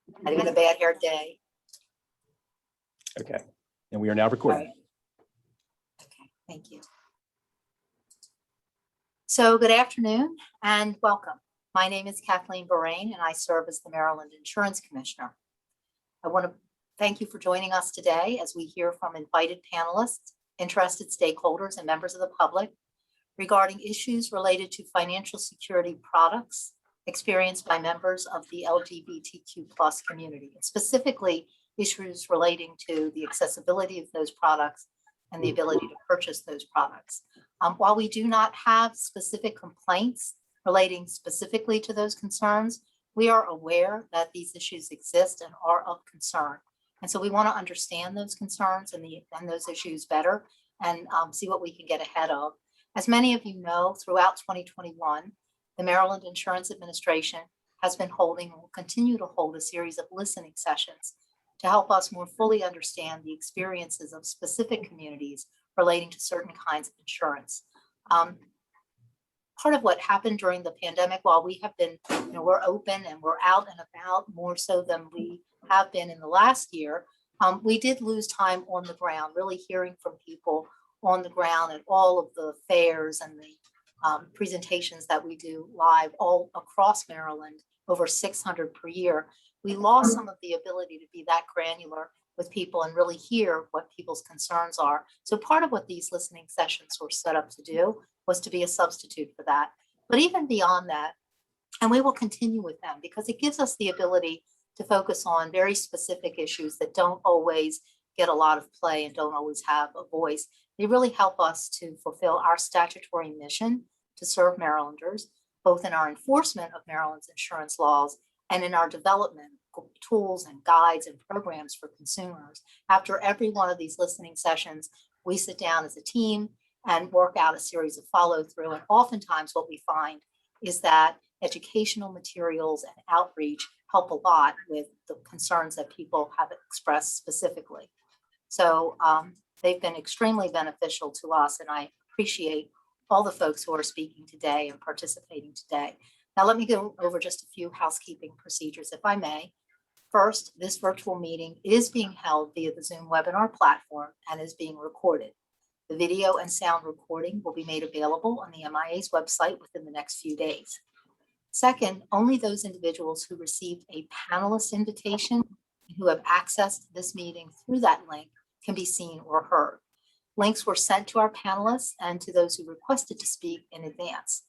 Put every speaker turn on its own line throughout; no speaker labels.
Not even a bad hair day.
Okay, and we are now recording.
Right. Okay, thank you. So good afternoon and welcome. My name is Kathleen Borain and I serve as the Maryland Insurance Commissioner. I want to thank you for joining us today as we hear from invited panelists, interested stakeholders, and members of the public regarding issues related to financial security products experienced by members of the LGBTQ+ community, and specifically issues relating to the accessibility of those products and the ability to purchase those products. While we do not have specific complaints relating specifically to those concerns, we are aware that these issues exist and are of concern. And so we want to understand those concerns and those issues better and see what we can get ahead of. As many of you know, throughout 2021, the Maryland Insurance Administration has been holding and will continue to hold a series of listening sessions to help us more fully understand the experiences of specific communities relating to certain kinds of insurance. Part of what happened during the pandemic, while we have been, we're open and we're out and about more so than we have been in the last year, we did lose time on the ground, really hearing from people on the ground at all of the fairs and the presentations that we do live all across Maryland, over 600 per year. We lost some of the ability to be that granular with people and really hear what people's concerns are. So part of what these listening sessions were set up to do was to be a substitute for that. But even beyond that, and we will continue with them because it gives us the ability to focus on very specific issues that don't always get a lot of play and don't always have a voice. They really help us to fulfill our statutory mission to serve Marylanders, both in our enforcement of Maryland's insurance laws and in our development of tools and guides and programs for consumers. After every one of these listening sessions, we sit down as a team and work out a series of follow through. And oftentimes what we find is that educational materials and outreach help a lot with the concerns that people have expressed specifically. So they've been extremely beneficial to us, and I appreciate all the folks who are speaking today and participating today. Now, let me go over just a few housekeeping procedures, if I may. First, this virtual meeting is being held via the Zoom webinar platform and is being recorded. The video and sound recording will be made available on the MIA's website within the next few days. Second, only those individuals who received a panelist invitation and who have access to this meeting through that link can be seen or heard. Links were sent to our panelists and to those who requested to speak in advance.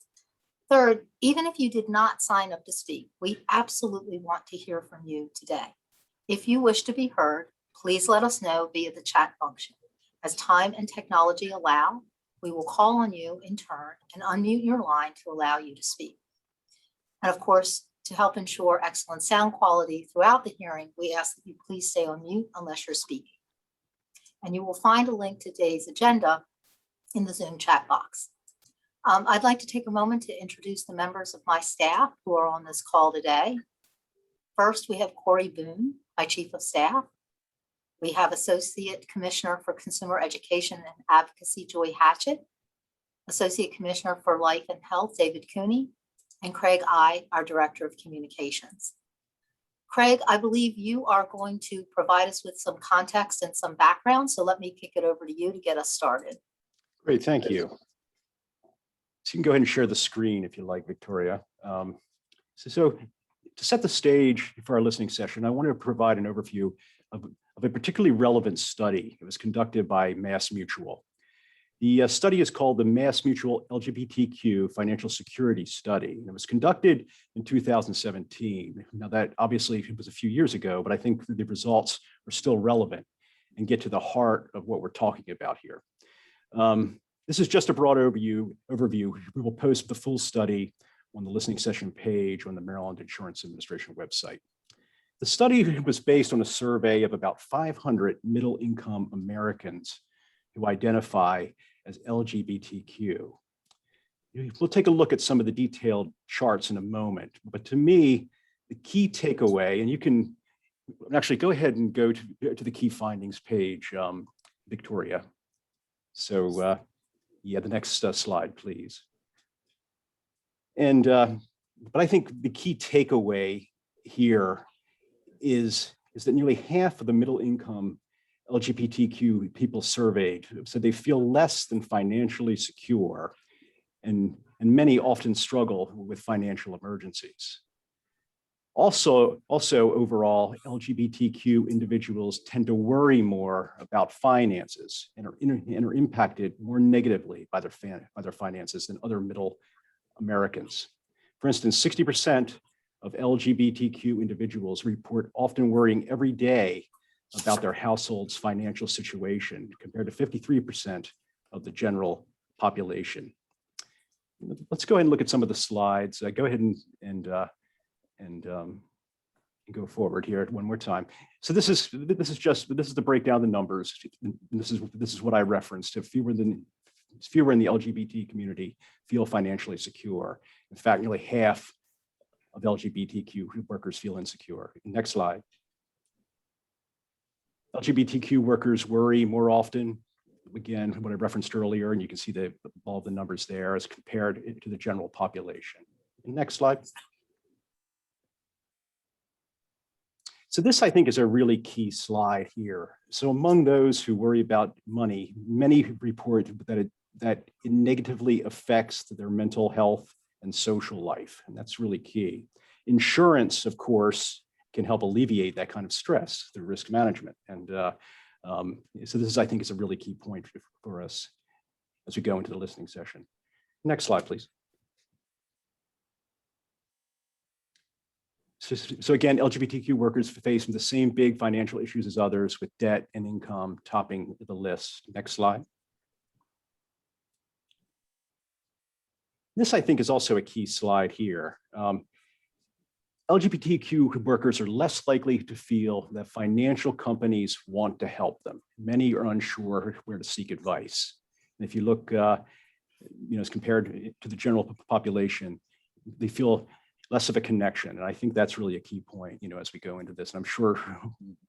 Third, even if you did not sign up to speak, we absolutely want to hear from you today. If you wish to be heard, please let us know via the chat function. As time and technology allow, we will call on you in turn and unmute your line to allow you to speak. And of course, to help ensure excellent sound quality throughout the hearing, we ask that you please stay on mute unless you're speaking. And you will find a link to today's agenda in the Zoom chat box. I'd like to take a moment to introduce the members of my staff who are on this call today. First, we have Corey Boone, my Chief of Staff. We have Associate Commissioner for Consumer Education and Advocacy, Joy Hatchett, Associate Commissioner for Life and Health, David Cooney, and Craig I, our Director of Communications. Craig, I believe you are going to provide us with some context and some background, so let me kick it over to you to get us started.
Great, thank you. So you can go ahead and share the screen if you like, Victoria. So to set the stage for our listening session, I want to provide an overview of a particularly relevant study. It was conducted by MassMutual. The study is called the MassMutual LGBTQ Financial Security Study, and it was conducted in 2017. Now that obviously was a few years ago, but I think the results are still relevant and get to the heart of what we're talking about here. This is just a broad overview. We will post the full study on the listening session page on the Maryland Insurance Administration website. The study was based on a survey of about 500 middle-income Americans who identify as LGBTQ. We'll take a look at some of the detailed charts in a moment, but to me, the key takeaway, and you can actually go ahead and go to the key findings page, Victoria. So yeah, the next slide, please. And but I think the key takeaway here is that nearly half of the middle income LGBTQ people surveyed said they feel less than financially secure, and many often struggle with financial emergencies. Also overall, LGBTQ individuals tend to worry more about finances and are impacted more negatively by their finances than other middle Americans. For instance, 60% of LGBTQ individuals report often worrying every day about their household's financial situation, compared to 53% of the general population. Let's go ahead and look at some of the slides. Go ahead and go forward here one more time. So this is the breakdown of the numbers. This is what I referenced. If fewer in the LGBT community feel financially secure. In fact, nearly half of LGBTQ workers feel insecure. Next slide. LGBTQ workers worry more often. Again, what I referenced earlier, and you can see all the numbers there as compared to the general population. Next slide. So this, I think, is a really key slide here. So among those who worry about money, many report that it negatively affects their mental health and social life, and that's really key. Insurance, of course, can help alleviate that kind of stress through risk management. And so this, I think, is a really key point for us as we go into the listening session. Next slide, please. So again, LGBTQ workers face the same big financial issues as others, with debt and income topping the list. Next slide. This, I think, is also a key slide here. LGBTQ workers are less likely to feel that financial companies want to help them. Many are unsure where to seek advice. And if you look, as compared to the general population, they feel less of a connection. And I think that's really a key point, as we go into this. And I'm sure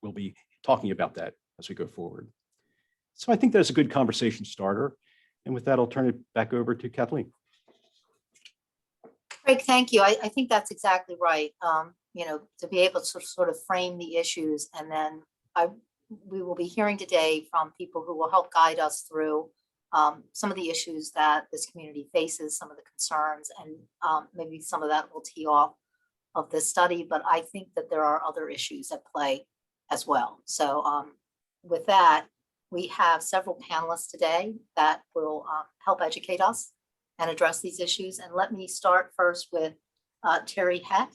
we'll be talking about that as we go forward. So I think that's a good conversation starter. And with that, I'll turn it back over to Kathleen.
Craig, thank you. I think that's exactly right. To be able to sort of frame the issues, and then we will be hearing today from people who will help guide us through some of the issues that this community faces, some of the concerns, and maybe some of that will tee off of this study. But I think that there are other issues at play as well. So with that, we have several panelists today that will help educate us and address these issues. And let me start first with Terry Heck,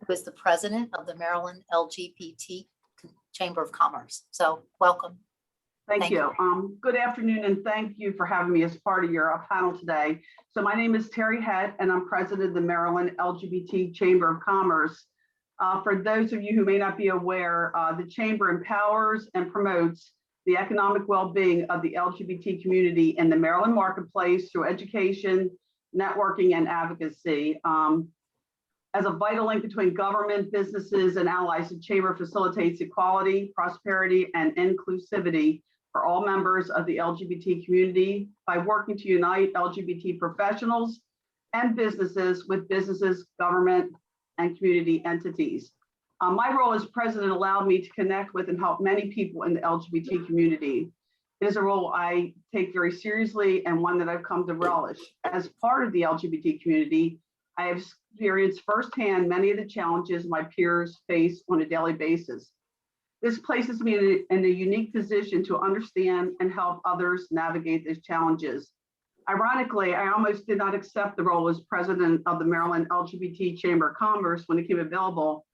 who is the president of the Maryland LGBT Chamber of Commerce. So welcome.
Thank you. Good afternoon, and thank you for having me as part of your panel today. So my name is Terry Head, and I'm president of the Maryland LGBT Chamber of Commerce. For those of you who may not be aware, the Chamber empowers and promotes the economic well-being of the LGBT community in the Maryland marketplace through education, networking, and advocacy. As a vital link between government, businesses, and allies, the Chamber facilitates equality, prosperity, and inclusivity for all members of the LGBT community by working to unite LGBT professionals and businesses with businesses, government, and community entities. My role as president allowed me to connect with and help many people in the LGBT community. It is a role I take very seriously and one that I've come to relish. As part of the LGBT community, I have experienced firsthand many of the challenges my peers face on a daily basis. This places me in a unique position to understand and help others navigate these challenges. Ironically, I almost did not accept the role as president of the Maryland LGBT Chamber of Commerce when it came available.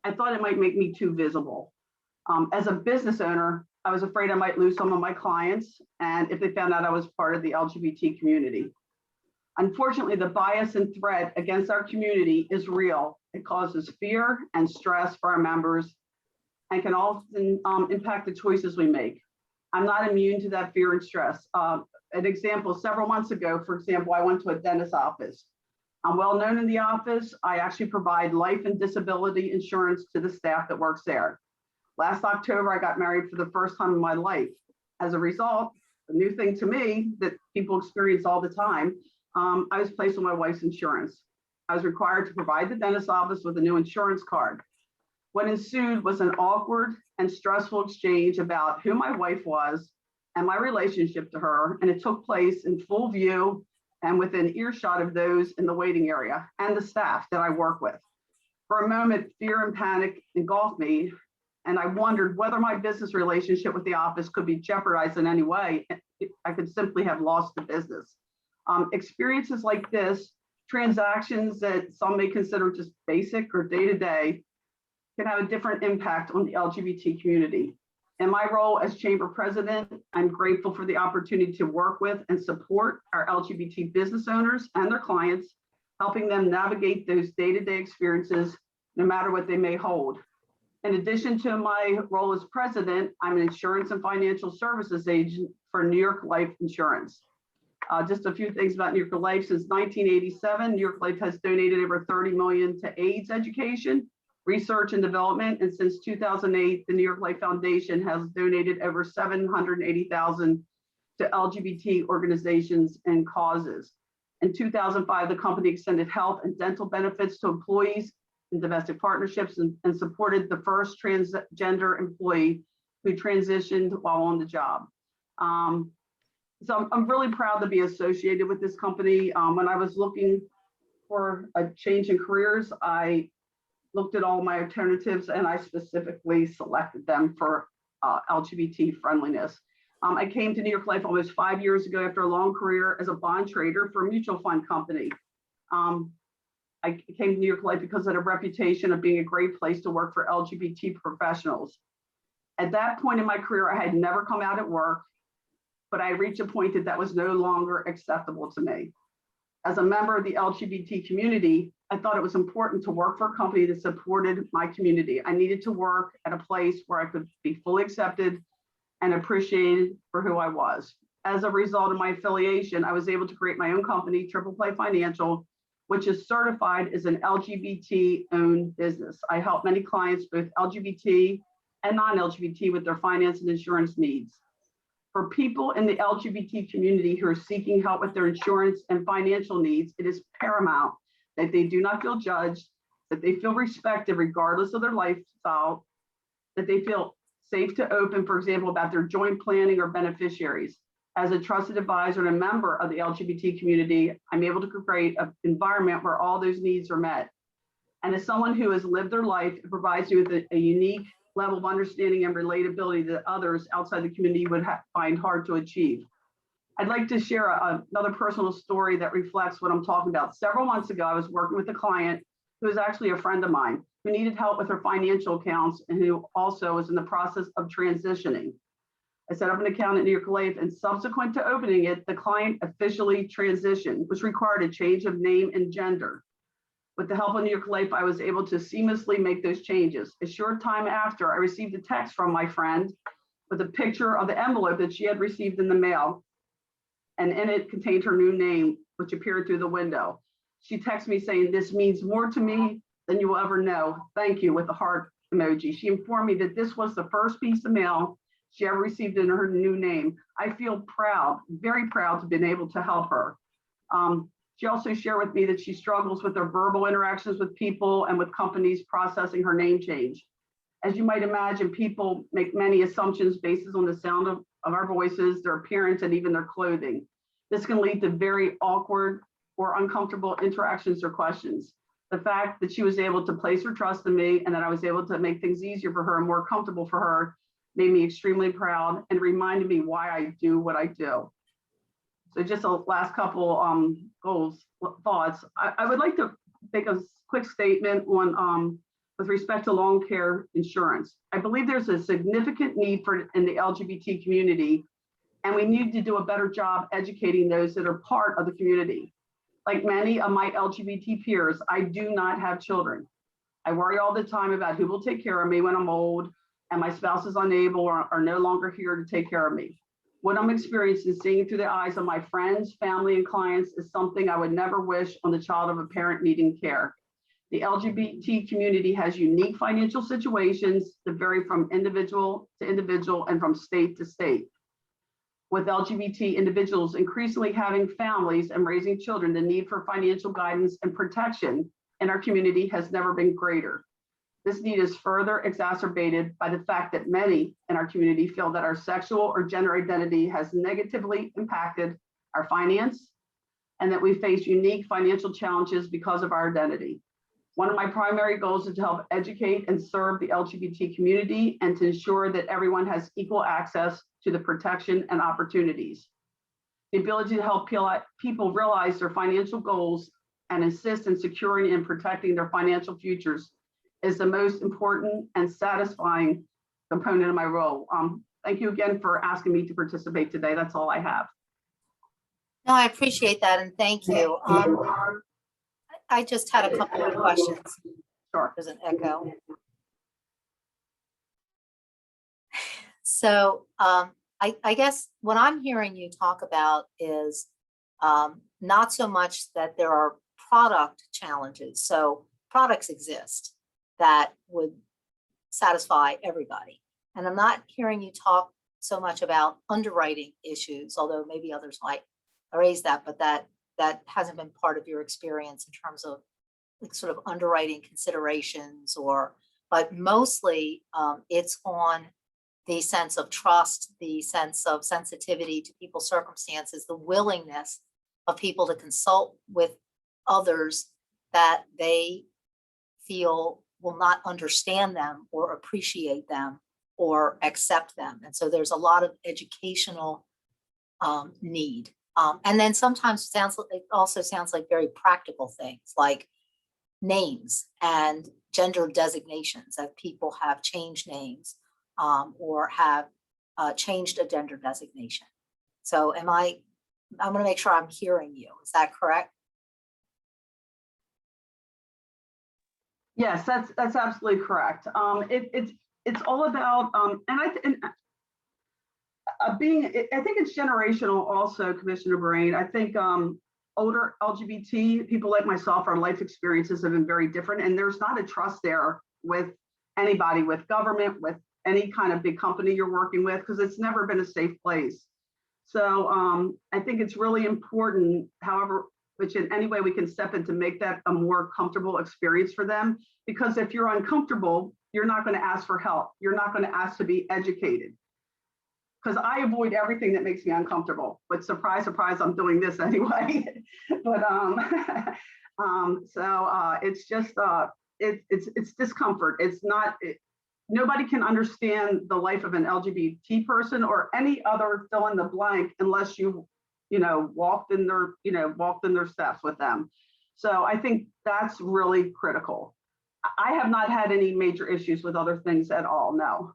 I thought it might make me too visible. As a business owner, I was afraid I might lose some of my clients, and if they found out I was part of the LGBT community. Unfortunately, the bias and threat against our community is real. It causes fear and stress for our members and can often impact the choices we make. I'm not immune to that fear and stress. An example, several months ago, for example, I went to a dentist's office. I'm well known in the office. I actually provide life and disability insurance to the staff that works there. Last October, I got married for the first time in my life. As a result, a new thing to me that people experience all the time, I was placed on my wife's insurance. I was required to provide the dentist's office with a new insurance card. What ensued was an awkward and stressful exchange about who my wife was and my relationship to her, and it took place in full view and within earshot of those in the waiting area and the staff that I work with. For a moment, fear and panic engulfed me, and I wondered whether my business relationship with the office could be jeopardized in any way. I could simply have lost the business. Experiences like this, transactions that some may consider just basic or day-to-day, can have a different impact on the LGBT community. In my role as Chamber President, I'm grateful for the opportunity to work with and support our LGBT business owners and their clients, helping them navigate those day-to-day experiences, no matter what they may hold. In addition to my role as president, I'm an insurance and financial services agent for New York Life Insurance. Just a few things about New York Life. Since 1987, New York Life has donated over $30 million to AIDS education, research and development, and since 2008, the New York Life Foundation has donated over $780,000 to LGBT organizations and causes. In 2005, the company extended health and dental benefits to employees in domestic partnerships and supported the first transgender employee who transitioned while on the job. So I'm really proud to be associated with this company. When I was looking for a change in careers, I looked at all my alternatives and I specifically selected them for LGBT friendliness. I came to New York Life almost 5 years ago after a long career as a bond trader for a mutual fund company. I came to New York Life because it had a reputation of being a great place to work for LGBT professionals. At that point in my career, I had never come out at work, but I reached a point that was no longer acceptable to me. As a member of the LGBT community, I thought it was important to work for a company that supported my community. I needed to work at a place where I could be fully accepted and appreciated for who I was. As a result of my affiliation, I was able to create my own company, Triple Play Financial, which is certified as an LGBT-owned business. I help many clients, both LGBT and non-LGBT, with their finance and insurance needs. For people in the LGBT community who are seeking help with their insurance and financial needs, it is paramount that they do not feel judged, that they feel respected regardless of their lifestyle, that they feel safe to open, for example, about their joint planning or beneficiaries. As a trusted advisor and a member of the LGBT community, I'm able to create an environment where all those needs are met. And as someone who has lived their life, it provides you with a unique level of understanding and relatability that others outside the community would find hard to achieve. I'd like to share another personal story that reflects what I'm talking about. Several months ago, I was working with a client who is actually a friend of mine who needed help with her financial accounts and who also was in the process of transitioning. I set up an account at New York Life, and subsequent to opening it, the client officially transitioned, which required a change of name and gender. With the help of New York Life, I was able to seamlessly make those changes. A short time after, I received a text from my friend with a picture of the envelope that she had received in the mail, and in it contained her new name, which appeared through the window. She texted me saying, "This means more to me than you will ever know. Thank you," with a heart emoji. She informed me that this was the first piece of mail she ever received in her new name. I feel proud, very proud to have been able to help her. She also shared with me that she struggles with her verbal interactions with people and with companies processing her name change. As you might imagine, people make many assumptions based on the sound of our voices, their appearance, and even their clothing. This can lead to very awkward or uncomfortable interactions or questions. The fact that she was able to place her trust in me and that I was able to make things easier for her and more comfortable for her made me extremely proud and reminded me why I do what I do. So just a last couple thoughts. I would like to make a quick statement on with respect to long care insurance. I believe there's a significant need for it in the LGBT community, and we need to do a better job educating those that are part of the community. Like many of my LGBT peers, I do not have children. I worry all the time about who will take care of me when I'm old and my spouse is unable or are no longer here to take care of me. What I'm experiencing, seeing through the eyes of my friends, family, and clients is something I would never wish on the child of a parent needing care. The LGBT community has unique financial situations that vary from individual to individual and from state to state. With LGBT individuals increasingly having families and raising children, the need for financial guidance and protection in our community has never been greater. This need is further exacerbated by the fact that many in our community feel that our sexual or gender identity has negatively impacted our finance and that we face unique financial challenges because of our identity. One of my primary goals is to help educate and serve the LGBT community and to ensure that everyone has equal access to the protection and opportunities. The ability to help people realize their financial goals and assist in securing and protecting their financial futures is the most important and satisfying component of my role. Thank you again for asking me to participate today. That's all I have.
No, I appreciate that, and thank you. I just had a couple of questions.
Sure.
There's an echo. So I guess what I'm hearing you talk about is not so much that there are product challenges. So products exist that would satisfy everybody. And I'm not hearing you talk so much about underwriting issues, although maybe others might raise that, but that hasn't been part of your experience in terms of like sort of underwriting considerations, but mostly it's on the sense of trust, the sense of sensitivity to people's circumstances, the willingness of people to consult with others that they feel will not understand them or appreciate them or accept them. And so there's a lot of educational need. And then sometimes it also sounds like very practical things like names and gender designations, that people have changed names or have changed a gender designation. So I'm going to make sure I'm hearing you. Is that correct?
Yes, that's absolutely correct. It's all about I think it's generational also, Commissioner Brain. I think older LGBT people like myself, our life experiences have been very different, and there's not a trust there with anybody, with government, with any kind of big company you're working with, because it's never been a safe place. So I think it's really important, however, which in any way we can step in to make that a more comfortable experience for them. Because if you're uncomfortable, you're not going to ask for help. You're not going to ask to be educated. Because I avoid everything that makes me uncomfortable. But surprise, surprise, I'm doing this anyway. But it's just it's discomfort. It's not. Nobody can understand the life of an LGBT person or any other fill in the blank unless you walked in their steps with them. So I think that's really critical. I have not had any major issues with other things at all. No.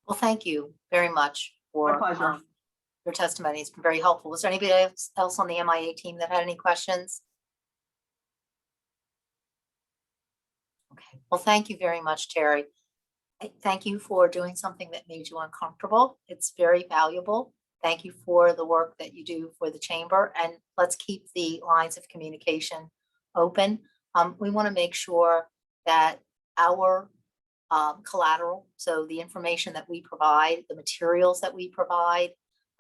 Well, thank you very much for
My pleasure.
your testimony. It's been very helpful. Was there anybody else on the MIA team that had any questions? Okay. Well, thank you very much, Terry. Thank you for doing something that made you uncomfortable. It's very valuable. Thank you for the work that you do for the chamber, and let's keep the lines of communication open. We want to make sure that our collateral, so the information that we provide, the materials that we provide,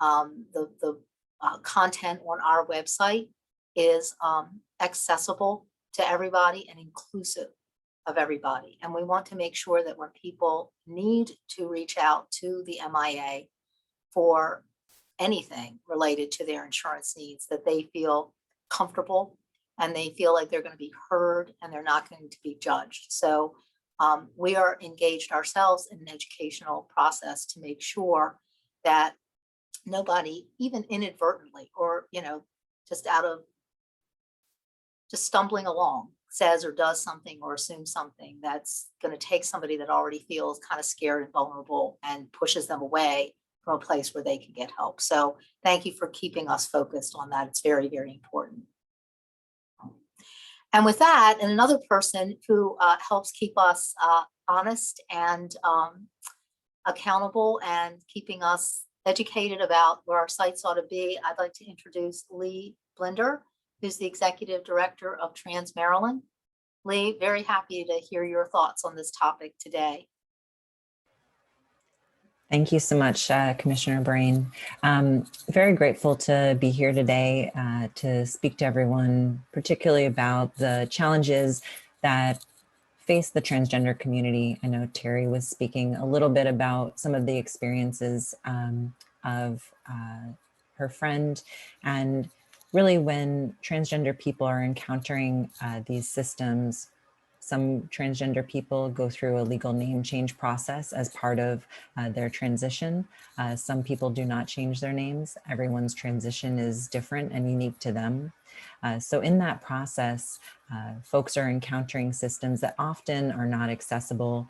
the content on our website is accessible to everybody and inclusive of everybody. And we want to make sure that when people need to reach out to the MIA for anything related to their insurance needs, that they feel comfortable and they feel like they're going to be heard and they're not going to be judged. So we are engaged ourselves in an educational process to make sure that nobody, even inadvertently or just out of just stumbling along, says or does something or assumes something that's going to take somebody that already feels kind of scared and vulnerable and pushes them away from a place where they can get help. So thank you for keeping us focused on that. It's very, very important. And with that, and another person who helps keep us honest and accountable and keeping us educated about where our sites ought to be, I'd like to introduce Lee Blinder, who's the Executive Director of Trans Maryland. Lee, very happy to hear your thoughts on this topic today.
Thank you so much, Commissioner Brain. Very grateful to be here today to speak to everyone, particularly about the challenges that face the transgender community. I know Terry was speaking a little bit about some of the experiences of her friend. And really when transgender people are encountering these systems, some transgender people go through a legal name change process as part of their transition. Some people do not change their names. Everyone's transition is different and unique to them. So in that process, folks are encountering systems that often are not accessible.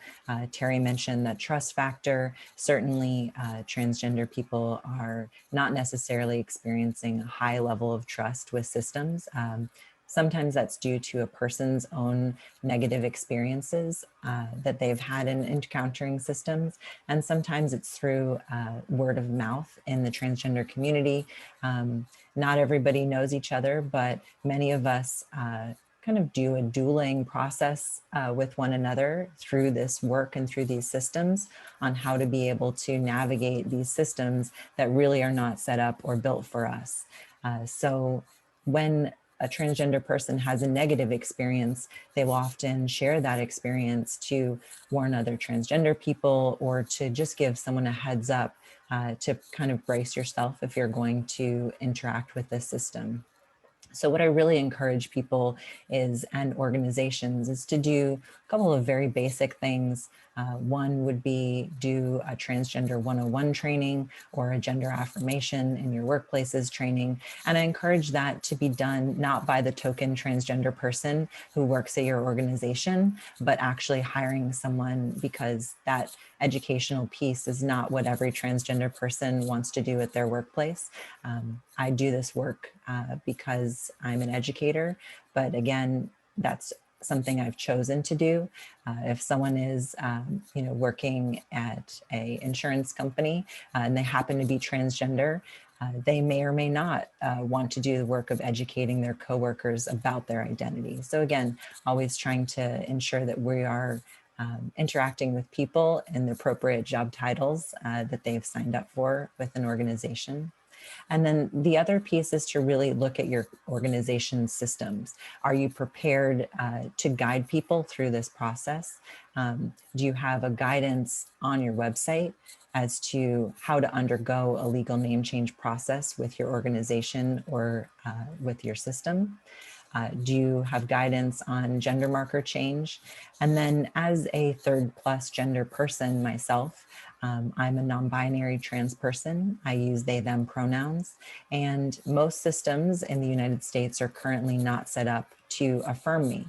Terry mentioned that trust factor. Certainly, transgender people are not necessarily experiencing a high level of trust with systems. Sometimes that's due to a person's own negative experiences that they've had in encountering systems. And sometimes it's through word of mouth in the transgender community. Not everybody knows each other, but many of us kind of do a dueling process with one another through this work and through these systems on how to be able to navigate these systems that really are not set up or built for us. So when a transgender person has a negative experience, they will often share that experience to warn other transgender people or to just give someone a heads up to kind of brace yourself if you're going to interact with this system. So what I really encourage people is, and organizations, is to do a couple of very basic things. One would be do a transgender 101 training or a gender affirmation in your workplaces training. And I encourage that to be done not by the token transgender person who works at your organization, but actually hiring someone, because that educational piece is not what every transgender person wants to do at their workplace. I do this work because I'm an educator, but again, that's something I've chosen to do. If someone is, working at a insurance company and they happen to be transgender, they may or may not want to do the work of educating their coworkers about their identity. So again, always trying to ensure that we are interacting with people in the appropriate job titles that they've signed up for with an organization. And then the other piece is to really look at your organization's systems. Are you prepared to guide people through this process? Do you have a guidance on your website as to how to undergo a legal name change process with your organization or with your system? Do you have guidance on gender marker change? And then as a third plus gender person myself, I'm a non-binary trans person. I use they, them pronouns. And most systems in the United States are currently not set up to affirm me.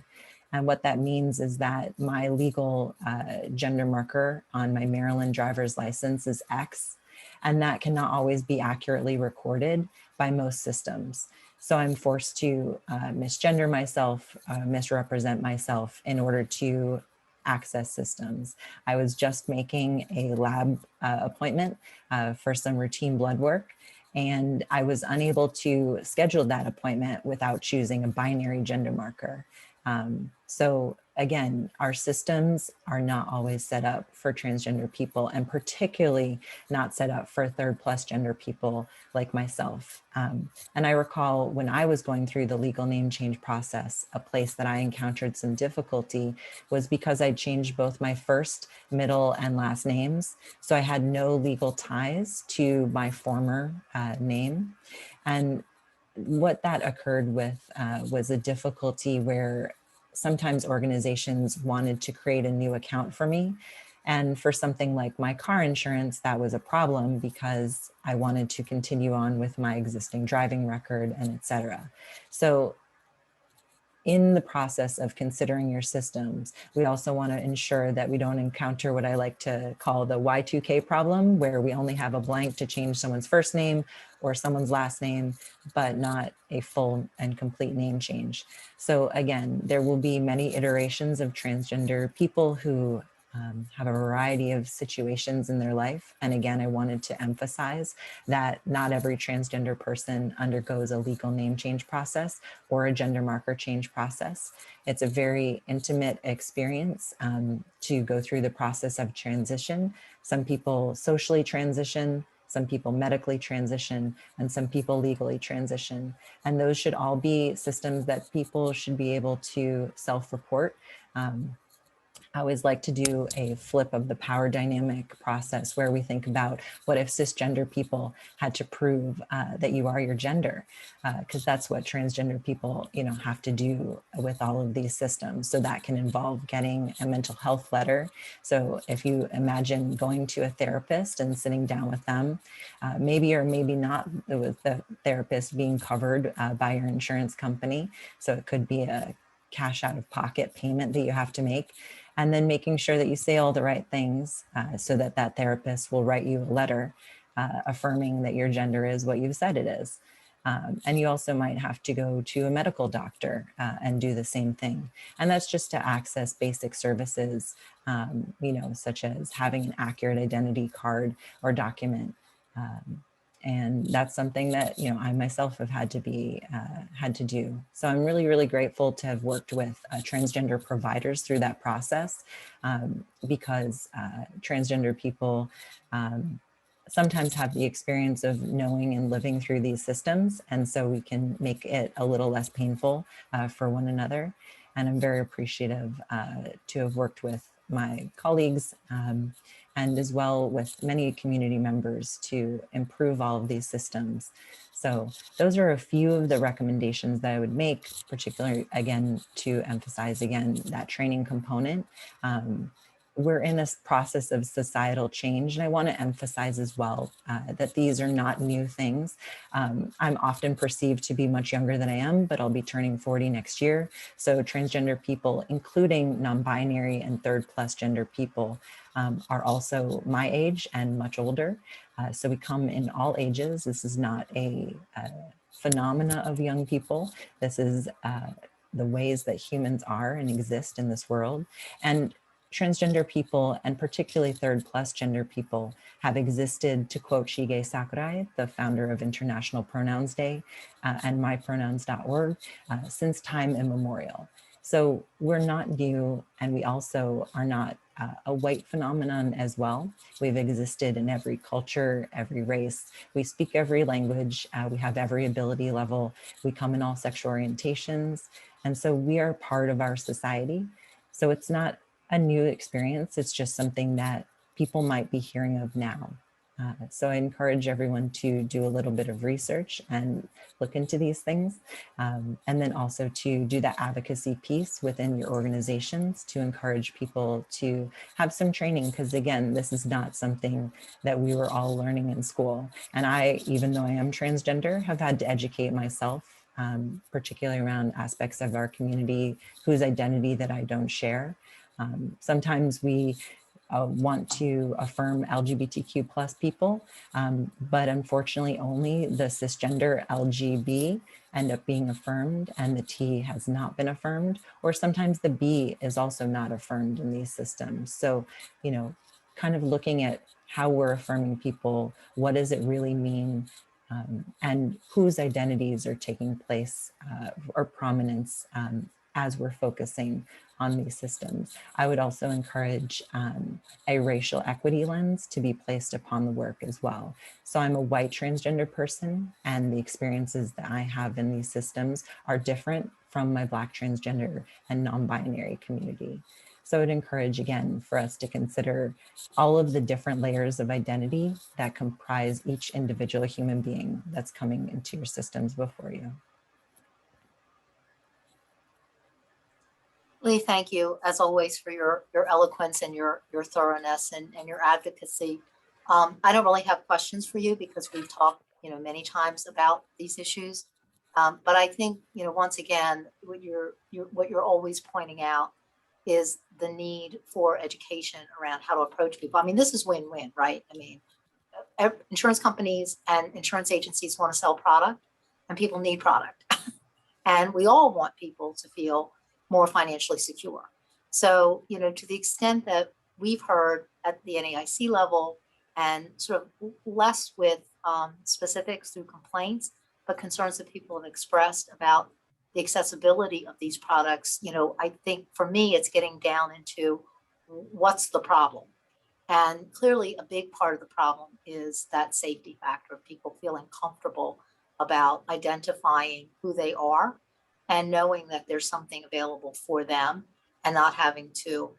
And what that means is that my legal gender marker on my Maryland driver's license is X, and that cannot always be accurately recorded by most systems. So I'm forced to misgender myself, misrepresent myself in order to access systems. I was just making a lab appointment for some routine blood work, and I was unable to schedule that appointment without choosing a binary gender marker. So again, our systems are not always set up for transgender people, and particularly not set up for third plus gender people like myself. And I recall when I was going through the legal name change process, a place that I encountered some difficulty was because I changed both my first, middle, and last names. So I had no legal ties to my former name. And what that occurred with was a difficulty where sometimes organizations wanted to create a new account for me. And for something like my car insurance, that was a problem because I wanted to continue on with my existing driving record and et cetera. So in the process of considering your systems, we also want to ensure that we don't encounter what I like to call the Y2K problem, where we only have a blank to change someone's first name or someone's last name, but not a full and complete name change. So again, there will be many iterations of transgender people who have a variety of situations in their life. And again, I wanted to emphasize that not every transgender person undergoes a legal name change process or a gender marker change process. It's a very intimate experience to go through the process of transition. Some people socially transition, some people medically transition, and some people legally transition. And those should all be systems that people should be able to self-report. I always like to do a flip of the power dynamic process where we think about what if cisgender people had to prove that you are your gender, because that's what transgender people, have to do with all of these systems. So that can involve getting a mental health letter. So if you imagine going to a therapist and sitting down with them, maybe or maybe not with the therapist being covered by your insurance company. So it could be a cash out of pocket payment that you have to make. And then making sure that you say all the right things so that that therapist will write you a letter affirming that your gender is what you've said it is. And you also might have to go to a medical doctor and do the same thing. And that's just to access basic services, such as having an accurate identity card or document. And that's something that, I myself have had to do. So I'm really, really grateful to have worked with transgender providers through that process because transgender people sometimes have the experience of knowing and living through these systems. And so we can make it a little less painful for one another. And I'm very appreciative to have worked with my colleagues and as well with many community members to improve all of these systems. So those are a few of the recommendations that I would make, particularly again, to emphasize again, that training component. We're in a process of societal change. And I want to emphasize as well that these are not new things. I'm often perceived to be much younger than I am, but I'll be turning 40 next year. So transgender people, including non-binary and third plus gender people, are also my age and much older. So we come in all ages. This is not a phenomena of young people. This is the ways that humans are and exist in this world. And transgender people, and particularly third plus gender people, have existed, to quote Shige Sakurai, the founder of International Pronouns Day and mypronouns.org, since time immemorial. So we're not new, and we also are not a white phenomenon as well. We've existed in every culture, every race. We speak every language. We have every ability level. We come in all sexual orientations. And so we are part of our society. So it's not a new experience. It's just something that people might be hearing of now. So I encourage everyone to do a little bit of research and look into these things. And then also to do that advocacy piece within your organizations to encourage people to have some training. Because again, this is not something that we were all learning in school. And I, even though I am transgender, have had to educate myself, particularly around aspects of our community whose identity that I don't share. Sometimes we want to affirm LGBTQ plus people, but unfortunately only the cisgender LGB end up being affirmed and the T has not been affirmed, or sometimes the B is also not affirmed in these systems. So, kind of looking at how we're affirming people, what does it really mean, and whose identities are taking place or prominence as we're focusing on these systems. I would also encourage a racial equity lens to be placed upon the work as well. So I'm a white transgender person, and the experiences that I have in these systems are different from my Black transgender and non-binary community. So I would encourage, again, for us to consider all of the different layers of identity that comprise each individual human being that's coming into your systems before you.
Lee, thank you as always for your eloquence and your thoroughness and your advocacy. I don't really have questions for you because we've talked, many times about these issues. But I think, once again, what you're always pointing out is the need for education around how to approach people. I mean, this is win-win, right? I mean, insurance companies and insurance agencies want to sell product, and people need product. And we all want people to feel more financially secure. So, to the extent that we've heard at the NAIC level and sort of less with specifics through complaints, but concerns that people have expressed about the accessibility of these products, I think for me, it's getting down into what's the problem. And clearly a big part of the problem is that safety factor of people feeling comfortable about identifying who they are and knowing that there's something available for them and not having to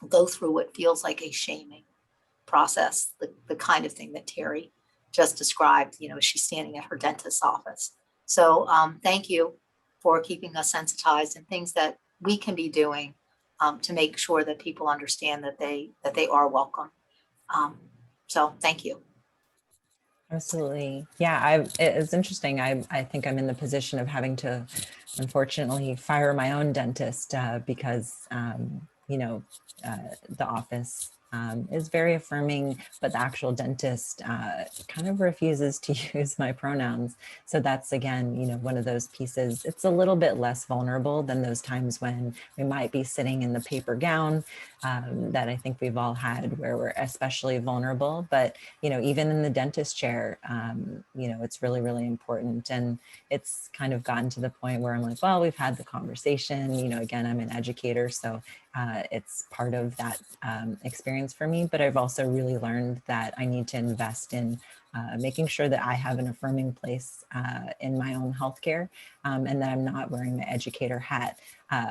go through what feels like a shaming process, the kind of thing that Terry just described, she's standing at her dentist's office. So thank you for keeping us sensitized and things that we can be doing to make sure that people understand that they are welcome. So thank you.
Absolutely. Yeah, it's interesting. I think I'm in the position of having to, unfortunately, fire my own dentist because, the office is very affirming, but the actual dentist kind of refuses to use my pronouns. So that's, again, one of those pieces. It's a little bit less vulnerable than those times when we might be sitting in the paper gown that I think we've all had, where we're especially vulnerable. But, even in the dentist chair, it's really, really important. And it's kind of gotten to the point where I'm like, well, we've had the conversation, again, I'm an educator, so it's part of that experience for me. But I've also really learned that I need to invest in making sure that I have an affirming place in my own healthcare, and that I'm not wearing my educator hat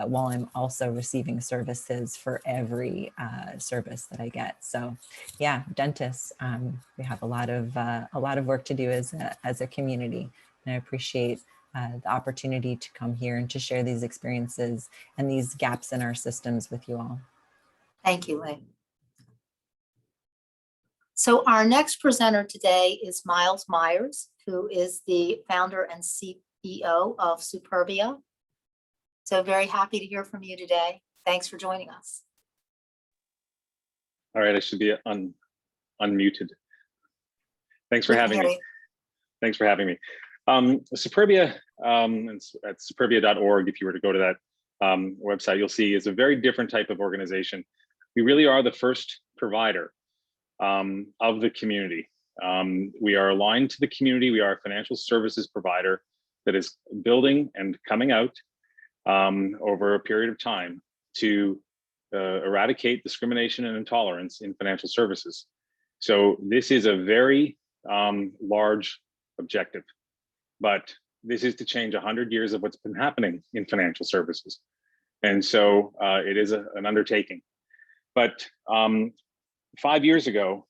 while I'm also receiving services for every service that I get. So yeah, dentists, we have a lot of work to do as a community. And I appreciate the opportunity to come here and to share these experiences and these gaps in our systems with you all.
Thank you, Lynn. So our next presenter today is Miles Myers, who is the founder and CEO of Superbia. So very happy to hear from you today. Thanks for joining us.
All right, I should be unmuted. Thanks for having me. Thanks for having me. Superbia, at superbia.org, if you were to go to that website, you'll see is a very different type of organization. We really are the first provider of the community. We are aligned to the community. We are a financial services provider that is building and coming out over a period of time to eradicate discrimination and intolerance in financial services. So this is a very large objective, but this is to change 100 years of what's been happening in financial services. And so it is an undertaking. But 5 years ago,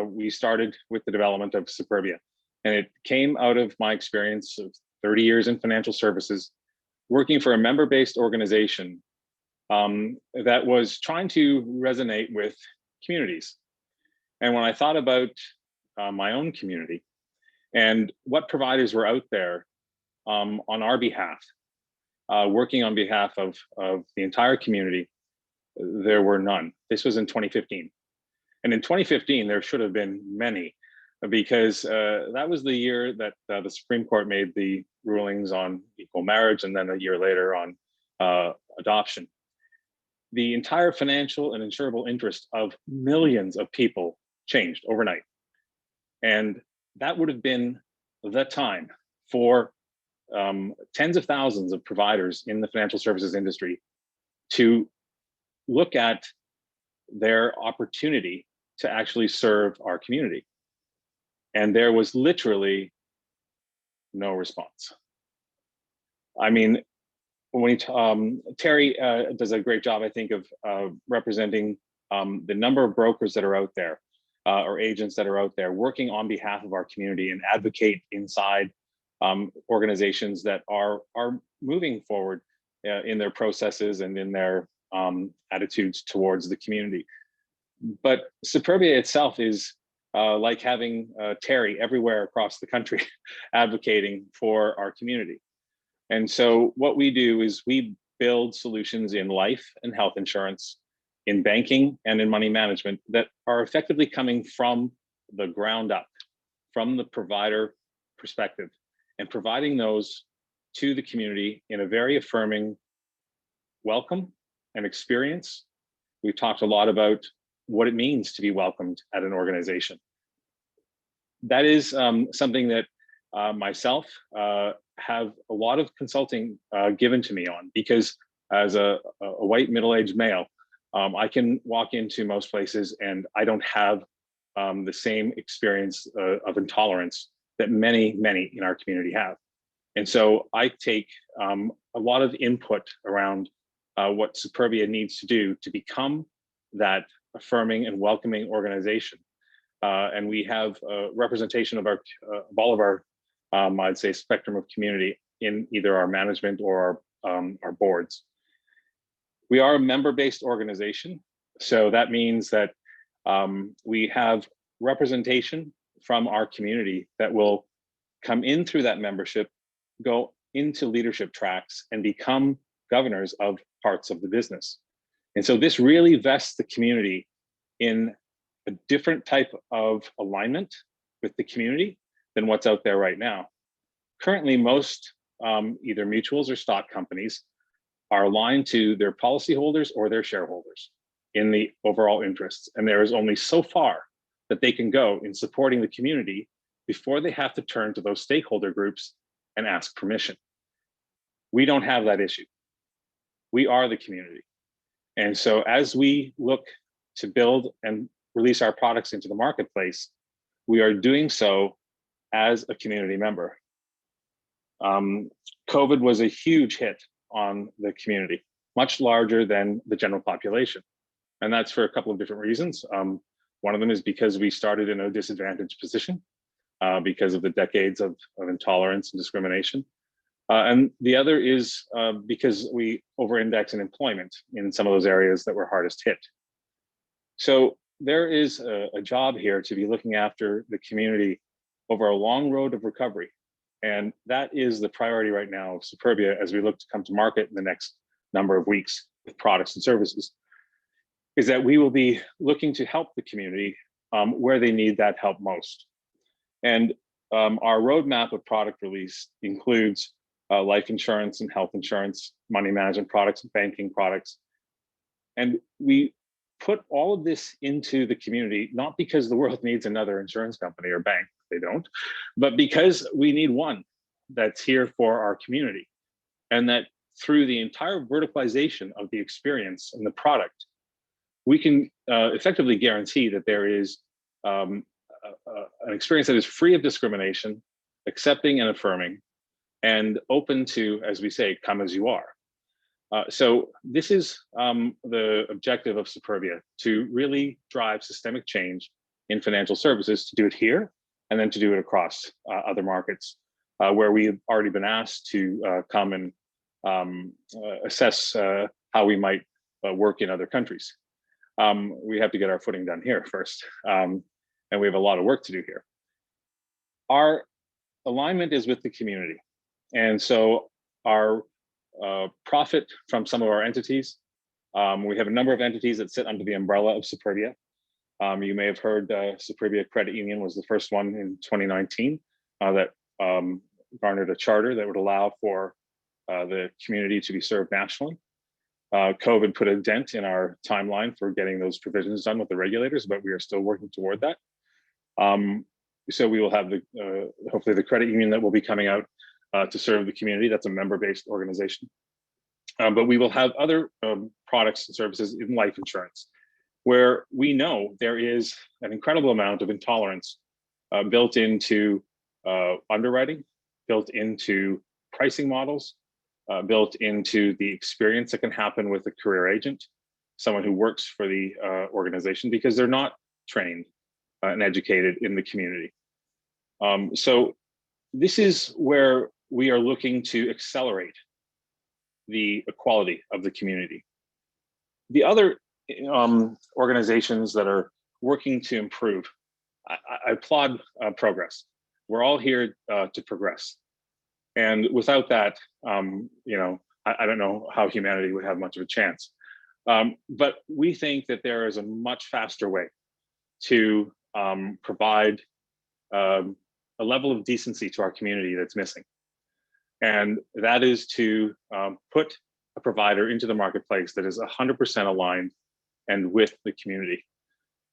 we started with the development of Superbia, and it came out of my experience of 30 years in financial services, working for a member-based organization that was trying to resonate with communities. And when I thought about my own community and what providers were out there on our behalf, working on behalf of the entire community, there were none. This was in 2015. And in 2015, there should have been many, because that was the year that the Supreme Court made the rulings on equal marriage, and then a year later on adoption. The entire financial and insurable interest of millions of people changed overnight. And that would have been the time for tens of thousands of providers in the financial services industry to look at their opportunity to actually serve our community. And there was literally no response. I mean, when Terry does a great job, I think, of representing the number of brokers that are out there, or agents that are out there working on behalf of our community and advocate inside organizations that are moving forward in their processes and in their attitudes towards the community. But Superbia itself is like having Terry everywhere across the country advocating for our community. And so what we do is we build solutions in life and health insurance, in banking and in money management that are effectively coming from the ground up, from the provider perspective, and providing those to the community in a very affirming welcome and experience. We've talked a lot about what it means to be welcomed at an organization. That is something that myself have a lot of consulting given to me on, because as a white middle-aged male, I can walk into most places and I don't have the same experience of intolerance that many in our community have. And so I take a lot of input around what Superbia needs to do to become that affirming and welcoming organization. And we have a representation of all of our, I'd say, spectrum of community in either our management or our boards. We are a member-based organization, so that means that we have representation from our community that will come in through that membership, go into leadership tracks, and become governors of parts of the business. And so this really vests the community in a different type of alignment with the community than what's out there right now. Currently, most either mutuals or stock companies are aligned to their policyholders or their shareholders in the overall interests. And there is only so far that they can go in supporting the community before they have to turn to those stakeholder groups and ask permission. We don't have that issue. We are the community. And so as we look to build and release our products into the marketplace, we are doing so as a community member. COVID was a huge hit on the community, much larger than the general population. And that's for a couple of different reasons. One of them is because we started in a disadvantaged position because of the decades of intolerance and discrimination. And the other is because we over-index in employment in some of those areas that were hardest hit. So there is a job here to be looking after the community over a long road of recovery. And that is the priority right now of Superbia as we look to come to market in the next number of weeks with products and services, is that we will be looking to help the community where they need that help most. And our roadmap of product release includes life insurance and health insurance, money management products, and banking products. And we put all of this into the community, not because the world needs another insurance company or bank, they don't, but because we need one that's here for our community. And that through the entire verticalization of the experience and the product, we can effectively guarantee that there is an experience that is free of discrimination, accepting and affirming, and open to, as we say, come as you are. So this is the objective of Superbia, to really drive systemic change in financial services, to do it here, and then to do it across other markets where we've already been asked to come and assess how we might work in other countries. We have to get our footing done here first, and we have a lot of work to do here. Our alignment is with the community, and so our profit from some of our entities, we have a number of entities that sit under the umbrella of Superbia. You may have heard Superbia Credit Union was the first one in 2019 that garnered a charter that would allow for the community to be served nationally. COVID put a dent in our timeline for getting those provisions done with the regulators, but we are still working toward that. So we will have hopefully the credit union that will be coming out to serve the community. That's a member-based organization. But we will have other products and services in life insurance, where we know there is an incredible amount of intolerance built into underwriting, built into pricing models, built into the experience that can happen with a career agent, someone who works for the organization, because they're not trained and educated in the community. So this is where we are looking to accelerate the equality of the community. The other organizations that are working to improve, I applaud progress. We're all here to progress. And without that, you know, I don't know how humanity would have much of a chance. But we think that there is a much faster way to provide a level of decency to our community that's missing. And that is to put a provider into the marketplace that is 100% aligned and with the community,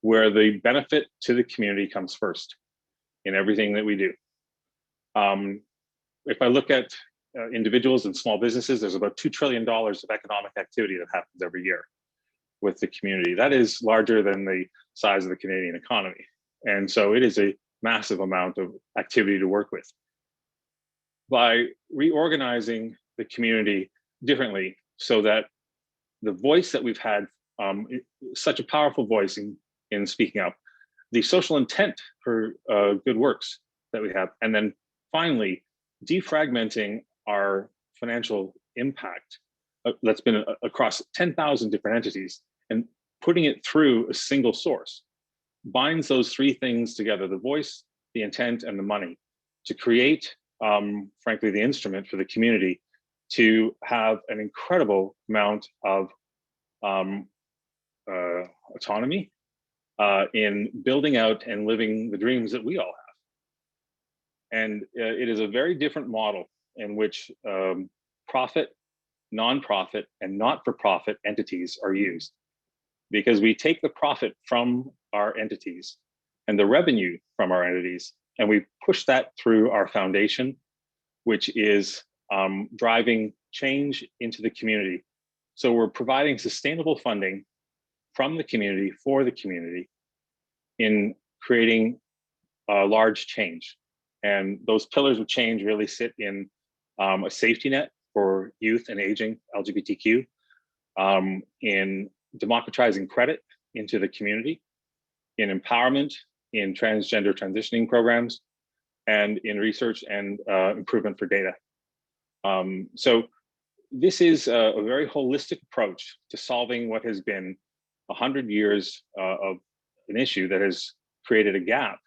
where the benefit to the community comes first in everything that we do. If I look at individuals and small businesses, there's about $2 trillion of economic activity that happens every year. with the community. That is larger than the size of the Canadian economy. And so it is a massive amount of activity to work with. By reorganizing the community differently so that the voice that we've had, such a powerful voice in speaking up, the social intent for good works that we have, and then finally defragmenting our financial impact that's been across 10,000 different entities and putting it through a single source binds those three things together: the voice, the intent, and the money, to create, frankly, the instrument for the community to have an incredible amount of autonomy in building out and living the dreams that we all have. And it is a very different model in which profit, nonprofit, and not-for-profit entities are used, because we take the profit from our entities and the revenue from our entities, and we push that through our foundation, which is driving change into the community. So we're providing sustainable funding from the community for the community in creating large change. And those pillars of change really sit in a safety net for youth and aging LGBTQ, in democratizing credit into the community, in empowerment, in transgender transitioning programs, and in research and improvement for data. So this is a very holistic approach to solving what has been 100 years of an issue that has created a gap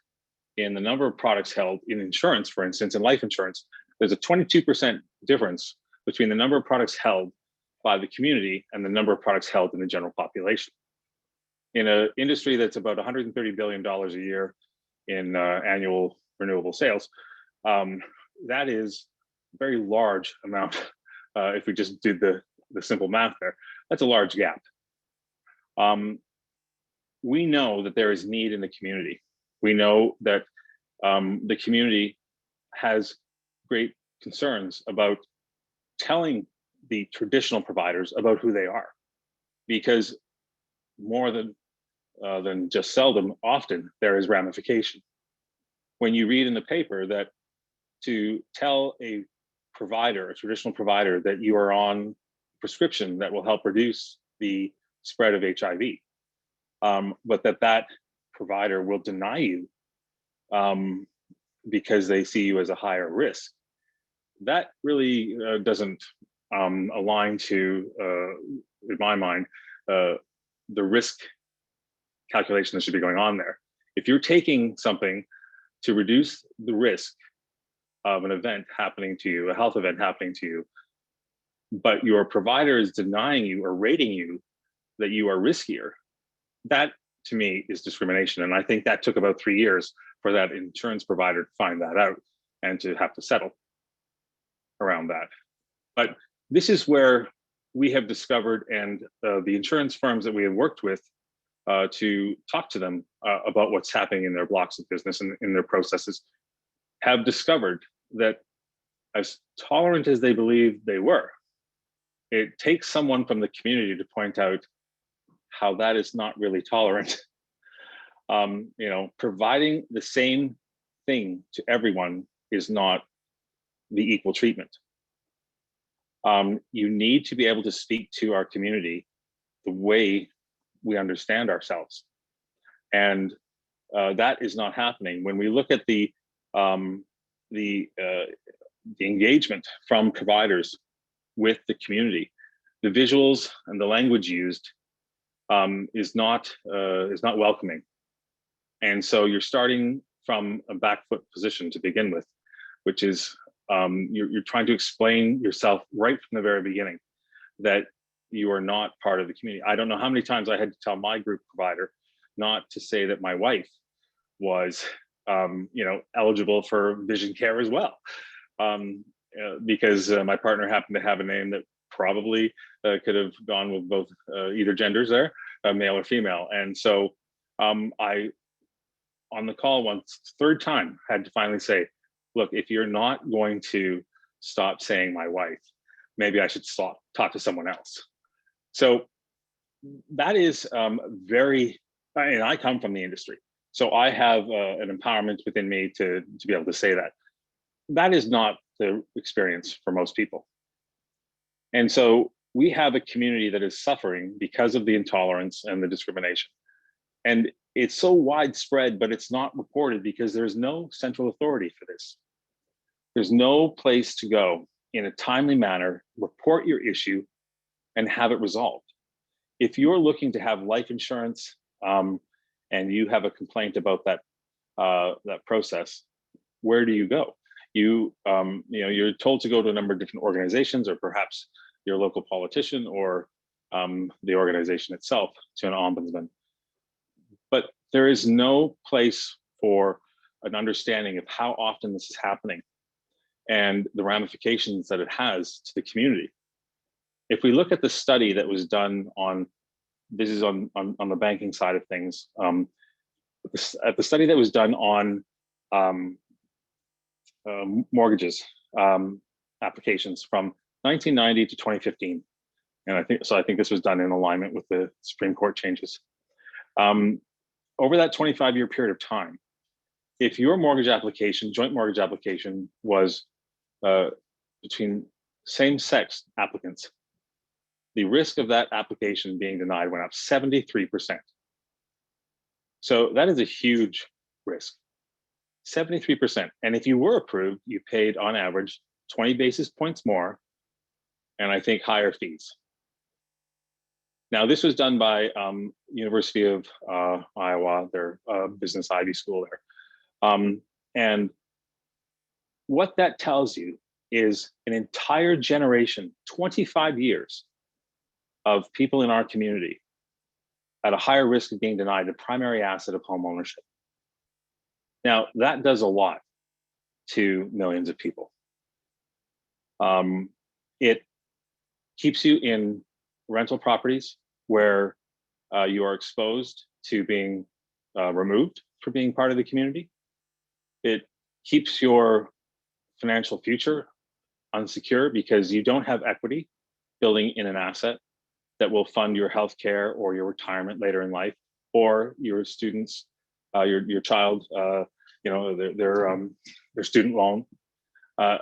in the number of products held in insurance, for instance, in life insurance. There's a 22% difference between the number of products held by the community and the number of products held in the general population. In an industry that's about $130 billion a year in annual renewable sales, that is a very large amount. If we just did the simple math there, that's a large gap. We know that there is need in the community. We know that the community has great concerns about telling the traditional providers about who they are, because more than just seldom, often there is ramification. When you read in the paper that to tell a provider, a traditional provider, that you are on prescription that will help reduce the spread of HIV, but that provider will deny you because they see you as a higher risk, that really doesn't align to, in my mind, the risk calculation that should be going on there. If you're taking something to reduce the risk of an event happening to you, a health event happening to you, but your provider is denying you or rating you that you are riskier, that to me is discrimination. And I think that took about 3 years for that insurance provider to find that out and to have to settle around that. But this is where we have discovered, and the insurance firms that we have worked with to talk to them about what's happening in their blocks of business and in their processes, have discovered that as tolerant as they believe they were, it takes someone from the community to point out how that is not really tolerant. Providing the same thing to everyone is not the equal treatment. You need to be able to speak to our community the way we understand ourselves. And that is not happening. When we look at the engagement from providers with the community, the visuals and the language used is not welcoming. And so you're starting from a back foot position to begin with, which is you're trying to explain yourself right from the very beginning that you are not part of the community. I don't know how many times I had to tell my group provider not to say that my wife was eligible for vision care as well, because my partner happened to have a name that probably could have gone with both either genders there, male or female. And so I, on the call once, third time, had to finally say, look, if you're not going to stop saying my wife, maybe I should talk to someone else. So that is very, and I come from the industry, so I have an empowerment within me to be able to say that. That is not the experience for most people. And so we have a community that is suffering because of the intolerance and the discrimination. And it's so widespread, but it's not reported because there's no central authority for this. There's no place to go in a timely manner, report your issue, and have it resolved. If you're looking to have life insurance and you have a complaint about that process, where do you go? You're told to go to a number of different organizations, or perhaps your local politician, or the organization itself, to an ombudsman. But there is no place for an understanding of how often this is happening and the ramifications that it has to the community. If we look at the study that was done on, this is on the banking side of things, at the study that was done on mortgages applications from 1990 to 2015. And I think this was done in alignment with the Supreme Court changes. Over that 25-year period of time, if your mortgage application, joint mortgage application, was between same-sex applicants, the risk of that application being denied went up 73%. So that is a huge risk, 73%. And if you were approved, you paid on average 20 basis points more, and I think higher fees. Now, this was done by University of Iowa, their business Ivy school there. And what that tells you is an entire generation, 25 years of people in our community at a higher risk of being denied the primary asset of home ownership. Now, that does a lot to millions of people. It keeps you in rental properties where you are exposed to being removed for being part of the community. It keeps your financial future unsecure because you don't have equity building in an asset that will fund your health care or your retirement later in life, or your students, your child, their student loan.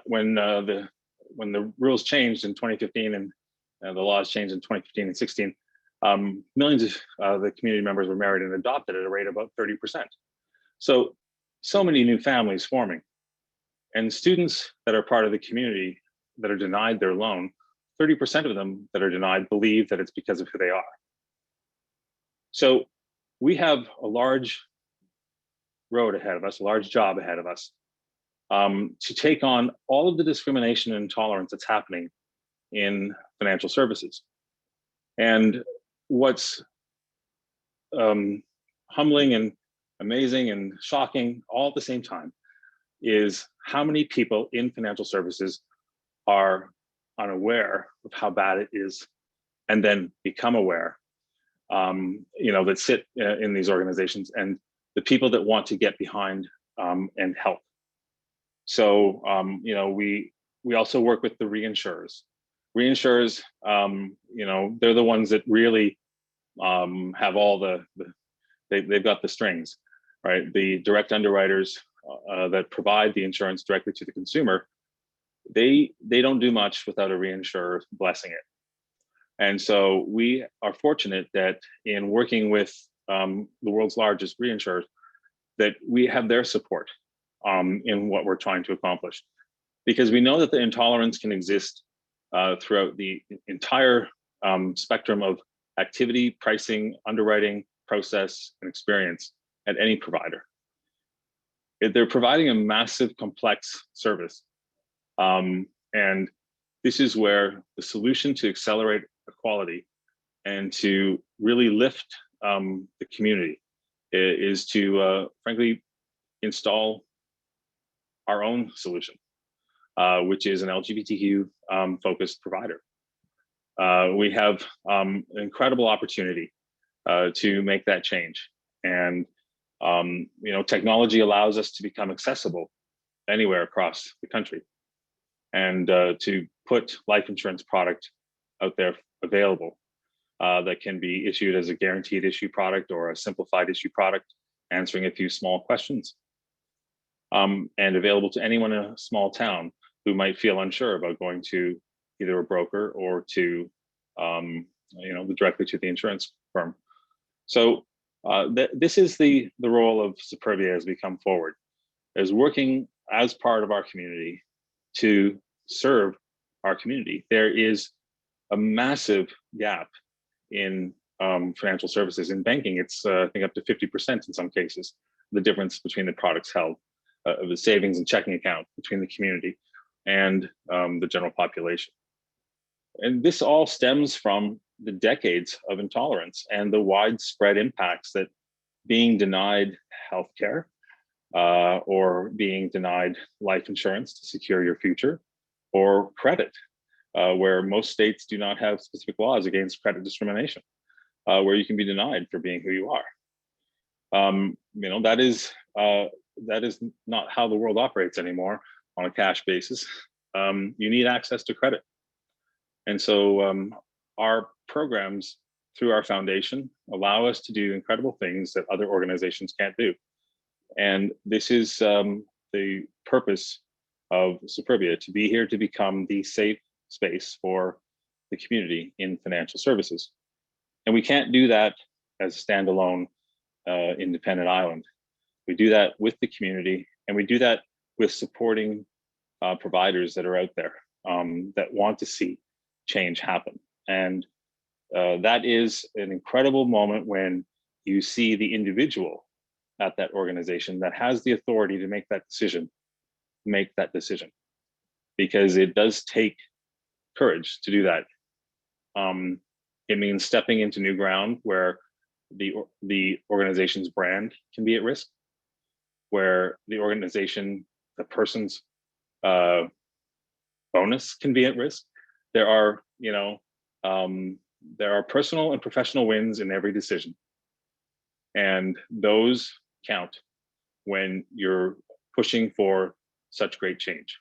When the rules changed in 2015 and the laws changed in 2015 and 16, millions of the community members were married and adopted at a rate of about 30%. So many new families forming, and students that are part of the community that are denied their loan, 30% of them that are denied believe that it's because of who they are. So we have a large road ahead of us, a large job ahead of us, to take on all of the discrimination and intolerance that's happening in financial services. And what's humbling and amazing and shocking all at the same time is how many people in financial services are unaware of how bad it is and then become aware, that sit in these organizations, and the people that want to get behind and help. So, we also work with the reinsurers. Reinsurers, they're the ones that really have all they've got the strings, right? The direct underwriters that provide the insurance directly to the consumer, they don't do much without a reinsurer blessing it. And so we are fortunate that in working with the world's largest reinsurers, that we have their support in what we're trying to accomplish. Because we know that the intolerance can exist throughout the entire spectrum of activity, pricing, underwriting, process, and experience at any provider. They're providing a massive, complex service. And this is where the solution to accelerate equality and to really lift the community is to, frankly, install our own solution, which is an LGBTQ focused provider. We have an incredible opportunity to make that change. And technology allows us to become accessible anywhere across the country, and to put life insurance product out there available. that can be issued as a guaranteed issue product or a simplified issue product, answering a few small questions, and available to anyone in a small town who might feel unsure about going to either a broker or to, directly to the insurance firm. So this is the role of Superbia as we come forward, is working as part of our community to serve our community. There is a massive gap in financial services. In banking, it's I think up to 50% in some cases, the difference between the products held, of the savings and checking account between the community and the general population. And this all stems from the decades of intolerance and the widespread impacts that being denied healthcare or being denied life insurance to secure your future, or credit, where most states do not have specific laws against credit discrimination, where you can be denied for being who you are. That is not how the world operates anymore on a cash basis. You need access to credit. And so our programs through our foundation allow us to do incredible things that other organizations can't do. And this is the purpose of Superbia, to be here to become the safe space for the community in financial services. And we can't do that as a standalone independent island. We do that with the community, and we do that with supporting providers that are out there that want to see change happen. And that is an incredible moment when you see the individual at that organization that has the authority to make that decision, because it does take courage to do that. It means stepping into new ground where the organization's brand can be at risk, where the person's bonus can be at risk. There are personal and professional wins in every decision, and those count when you're pushing for such great change.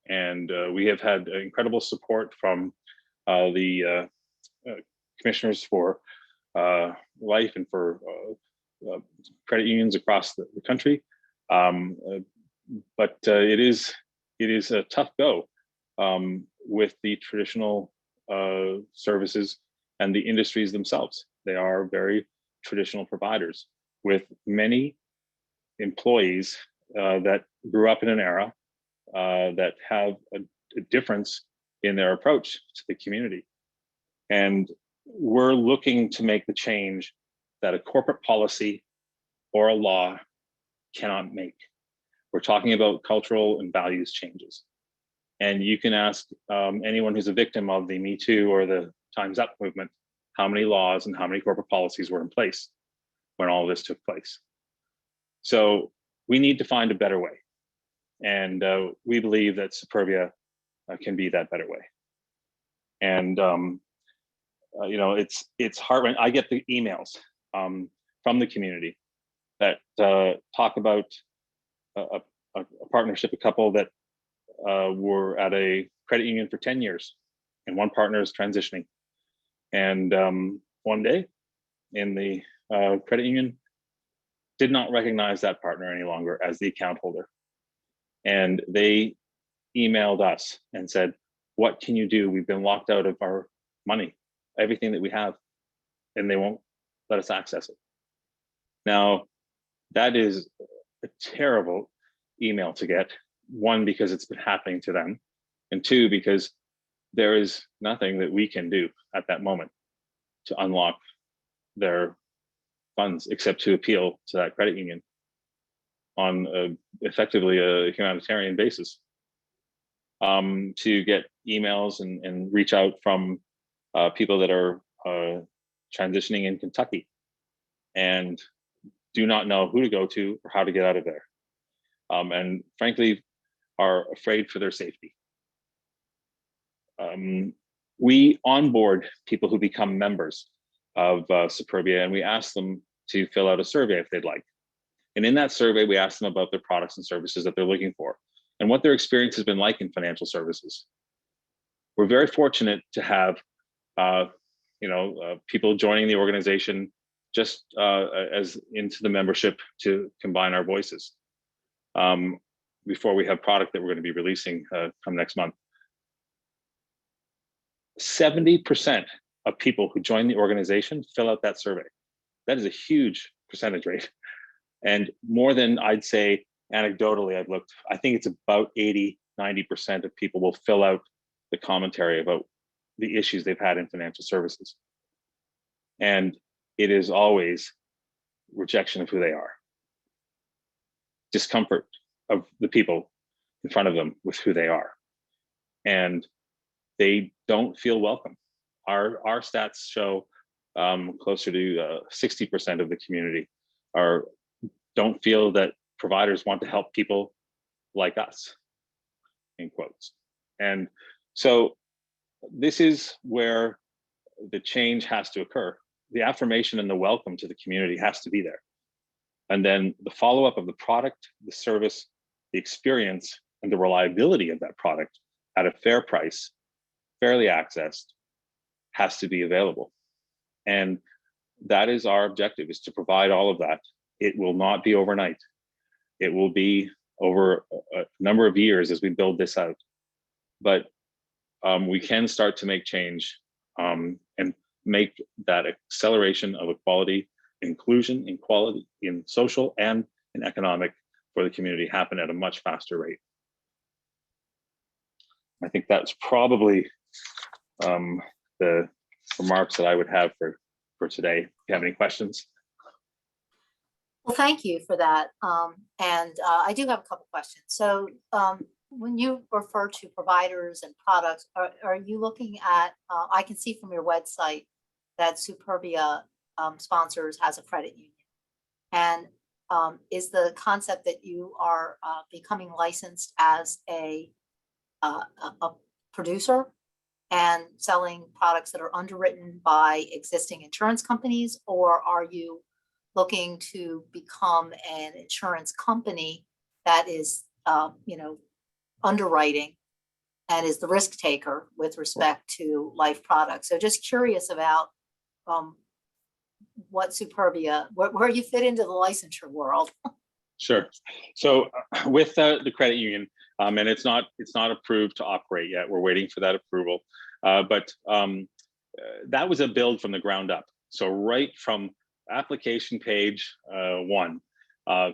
And we have had incredible support from the commissioners for life and for credit unions across the country. But it is a tough go with the traditional services and the industries themselves. They are very traditional providers with many employees that grew up in an era that have a difference in their approach to the community. And we're looking to make the change that a corporate policy or a law cannot make. We're talking about cultural and values changes. And you can ask anyone who's a victim of the Me Too or the Time's Up movement, how many laws and how many corporate policies were in place when all of this took place. So we need to find a better way. And we believe that Superbia can be that better way. And it's heart-wrenching. I get the emails from the community that talk about a partnership, a couple that were at a credit union for 10 years, and one partner is transitioning. And one day in the credit union did not recognize that partner any longer as the account holder. And they emailed us and said, what can you do? We've been locked out of our money, everything that we have, and they won't let us access it. Now, that is a terrible email to get. One, because it's been happening to them, and two, because there is nothing that we can do at that moment to unlock their funds except to appeal to that credit union on effectively a humanitarian basis, to get emails and reach out from people that are transitioning in Kentucky and do not know who to go to or how to get out of there, and frankly are afraid for their safety. We onboard people who become members of Superbia, and we ask them to fill out a survey if they'd like. And in that survey, we ask them about their products and services that they're looking for and what their experience has been like in financial services. We're very fortunate to have people joining the organization just as into the membership to combine our voices before we have product that we're going to be releasing come next month. 70% of people who join the organization fill out that survey. That is a huge percentage rate. And more than, I'd say, anecdotally, I've looked, I think it's about 80–90% of people will fill out the commentary about the issues they've had in financial services. And it is always rejection of who they are, discomfort of the people in front of them with who they are. And they don't feel welcome. Our stats show closer to 60% of the community don't feel that providers want to help people like us, in quotes. And so this is where the change has to occur. The affirmation and the welcome to the community has to be there. And then the follow-up of the product, the service, the experience, and the reliability of that product at a fair price, fairly accessed, has to be available. And that is our objective, is to provide all of that. It will not be overnight. It will be over a number of years as we build this out. But we can start to make change and make that acceleration of equality, inclusion, equality in social and in economic for the community happen at a much faster rate. I think that's probably the remarks that I would have for today. If you have any questions.
Well, thank you for that. I do have a couple questions. So when you refer to providers and products, are you looking at, I can see from your website that Superbia sponsors has a credit union. And is the concept that you are becoming licensed as a producer and selling products that are underwritten by existing insurance companies, or are you looking to become an insurance company that is, underwriting and is the risk taker with respect to life products? So just curious about what Superbia, where you fit into the licensure world.
Sure. So with the credit union, and it's not approved to operate yet. We're waiting for that approval. But that was a build from the ground up. So right from application page 1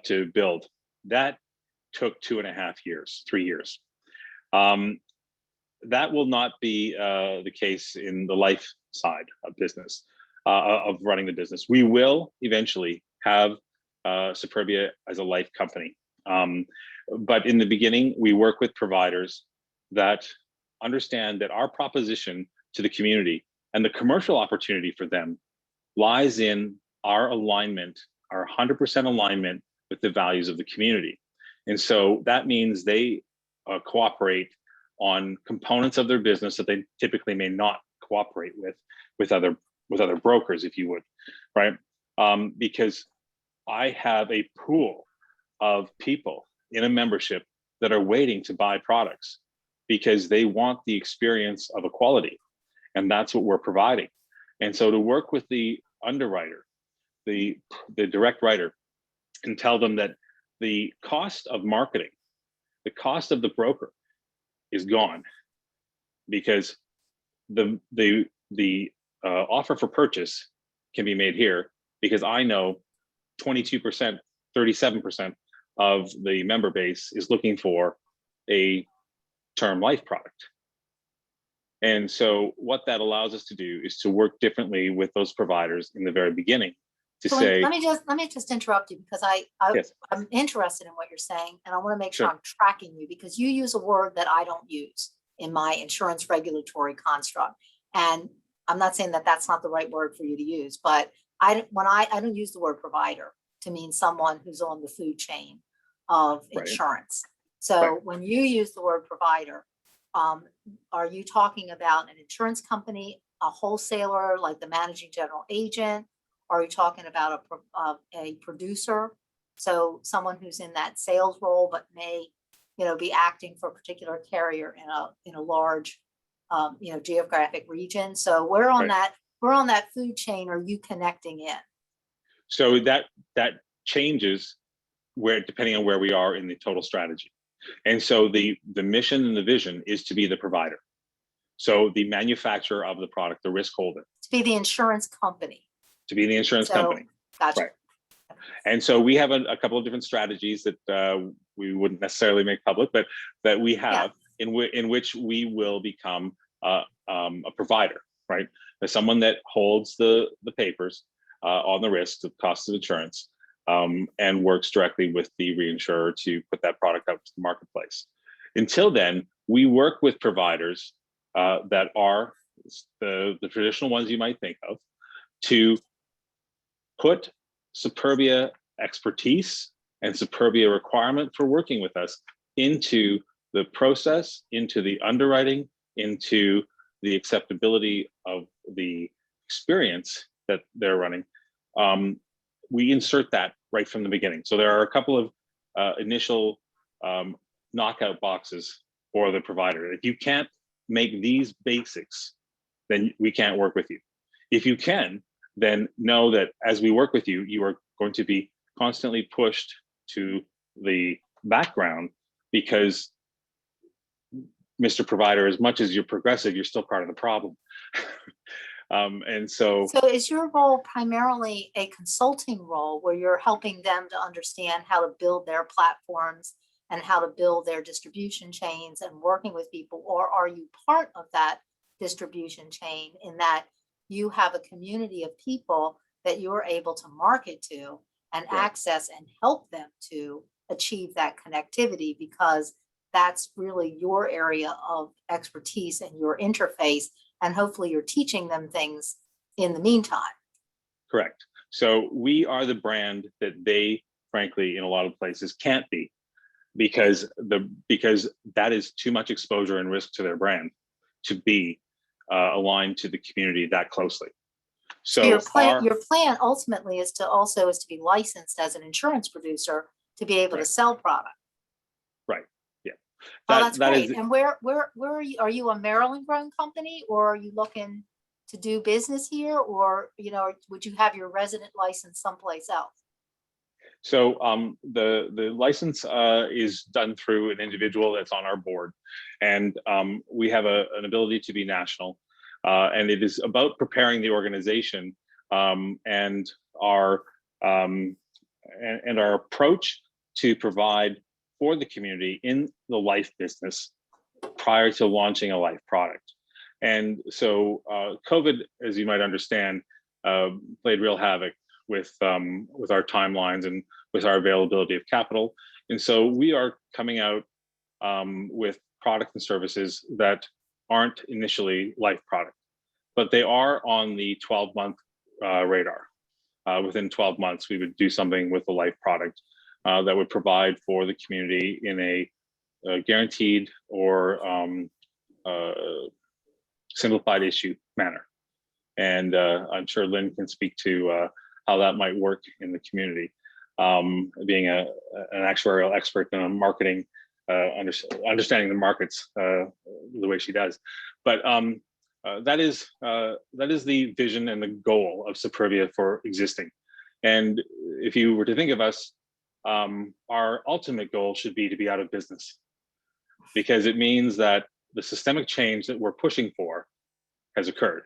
to build, that took 2.5 years, 3 years. That will not be the case in the life side of business, of running the business. We will eventually have Superbia as a life company. But in the beginning, we work with providers that understand that our proposition to the community and the commercial opportunity for them lies in our alignment, our 100% alignment with the values of the community. And so that means they cooperate on components of their business that they typically may not cooperate with other brokers, if you would, right? Because I have a pool of people in a membership that are waiting to buy products because they want the experience of equality, and that's what we're providing. And so to work with the underwriter, the direct writer, and tell them that the cost of marketing, the cost of the broker is gone, because the offer for purchase can be made here, because I know 22%, 37% of the member base is looking for a term life product. And so what that allows us to do is to work differently with those providers in the very beginning to
So
say,
let me just interrupt you, because
Yes.
I'm interested in what you're saying, and I want to make sure
Sure.
I'm tracking you, because you use a word that I don't use in my insurance regulatory construct. And I'm not saying that that's not the right word for you to use, but I don't use the word provider to mean someone who's on the food chain of
Right.
insurance. So
Right.
when you use the word provider, are you talking about an insurance company, a wholesaler like the managing general agent? Are you talking about a producer? So someone who's in that sales role, but may, be acting for a particular carrier in a large, geographic region. So where on
Right.
that where on that food chain are you connecting in?
So that changes depending on where we are in the total strategy. And so the mission and the vision is to be the provider. So the manufacturer of the product, the risk holder.
To be the insurance company.
To be the insurance company.
Gotcha.
Right. And so we have a couple of different strategies that we wouldn't necessarily make public, but that we have in which we will become a provider, right? As someone that holds the papers on the risk, the cost of insurance, and works directly with the reinsurer to put that product out to the marketplace. Until then, we work with providers that are the traditional ones you might think of to put Superbia expertise and Superbia requirement for working with us into the process, into the underwriting, into the acceptability of the experience that they're running. We insert that right from the beginning. So there are a couple of initial knockout boxes for the provider. If you can't make these basics, then we can't work with you. If you can, then know that as we work with you, you are going to be constantly pushed to the background because Mr. Provider, as much as you're progressive, you're still part of the problem. And so
is your role primarily a consulting role where you're helping them to understand how to build their platforms and how to build their distribution chains and working with people, or are you part of that distribution chain in that you have a community of people that you're able to market to and access and help them to achieve that connectivity, because that's really your area of expertise and your interface, and hopefully you're teaching them things in the meantime.
Correct. So we are the brand that they, frankly, in a lot of places can't be, because that is too much exposure and risk to their brand to be aligned to the community that closely. So your
plan ultimately is to be licensed as an insurance producer to be able to sell product.
Right. Yeah.
That's great. And where are you? Are you a Maryland grown company, or are you looking to do business here, or would you have your resident license someplace else?
So the license is done through an individual that's on our board, and we have an ability to be national, and it is about preparing the organization and our approach to provide for the community in the life business prior to launching a life product. And so COVID, as you might understand, played real havoc with our timelines and with our availability of capital. And so we are coming out with products and services that aren't initially life product, but they are on the 12-month radar. Within 12 months, we would do something with the life product that would provide for the community in a guaranteed or simplified issue manner. And I'm sure Lynn can speak to how that might work in the community, being an actuarial expert in marketing, understanding the markets the way she does. But that is the vision and the goal of Superbia for existing. And if you were to think of us, our ultimate goal should be to be out of business, because it means that the systemic change that we're pushing for has occurred.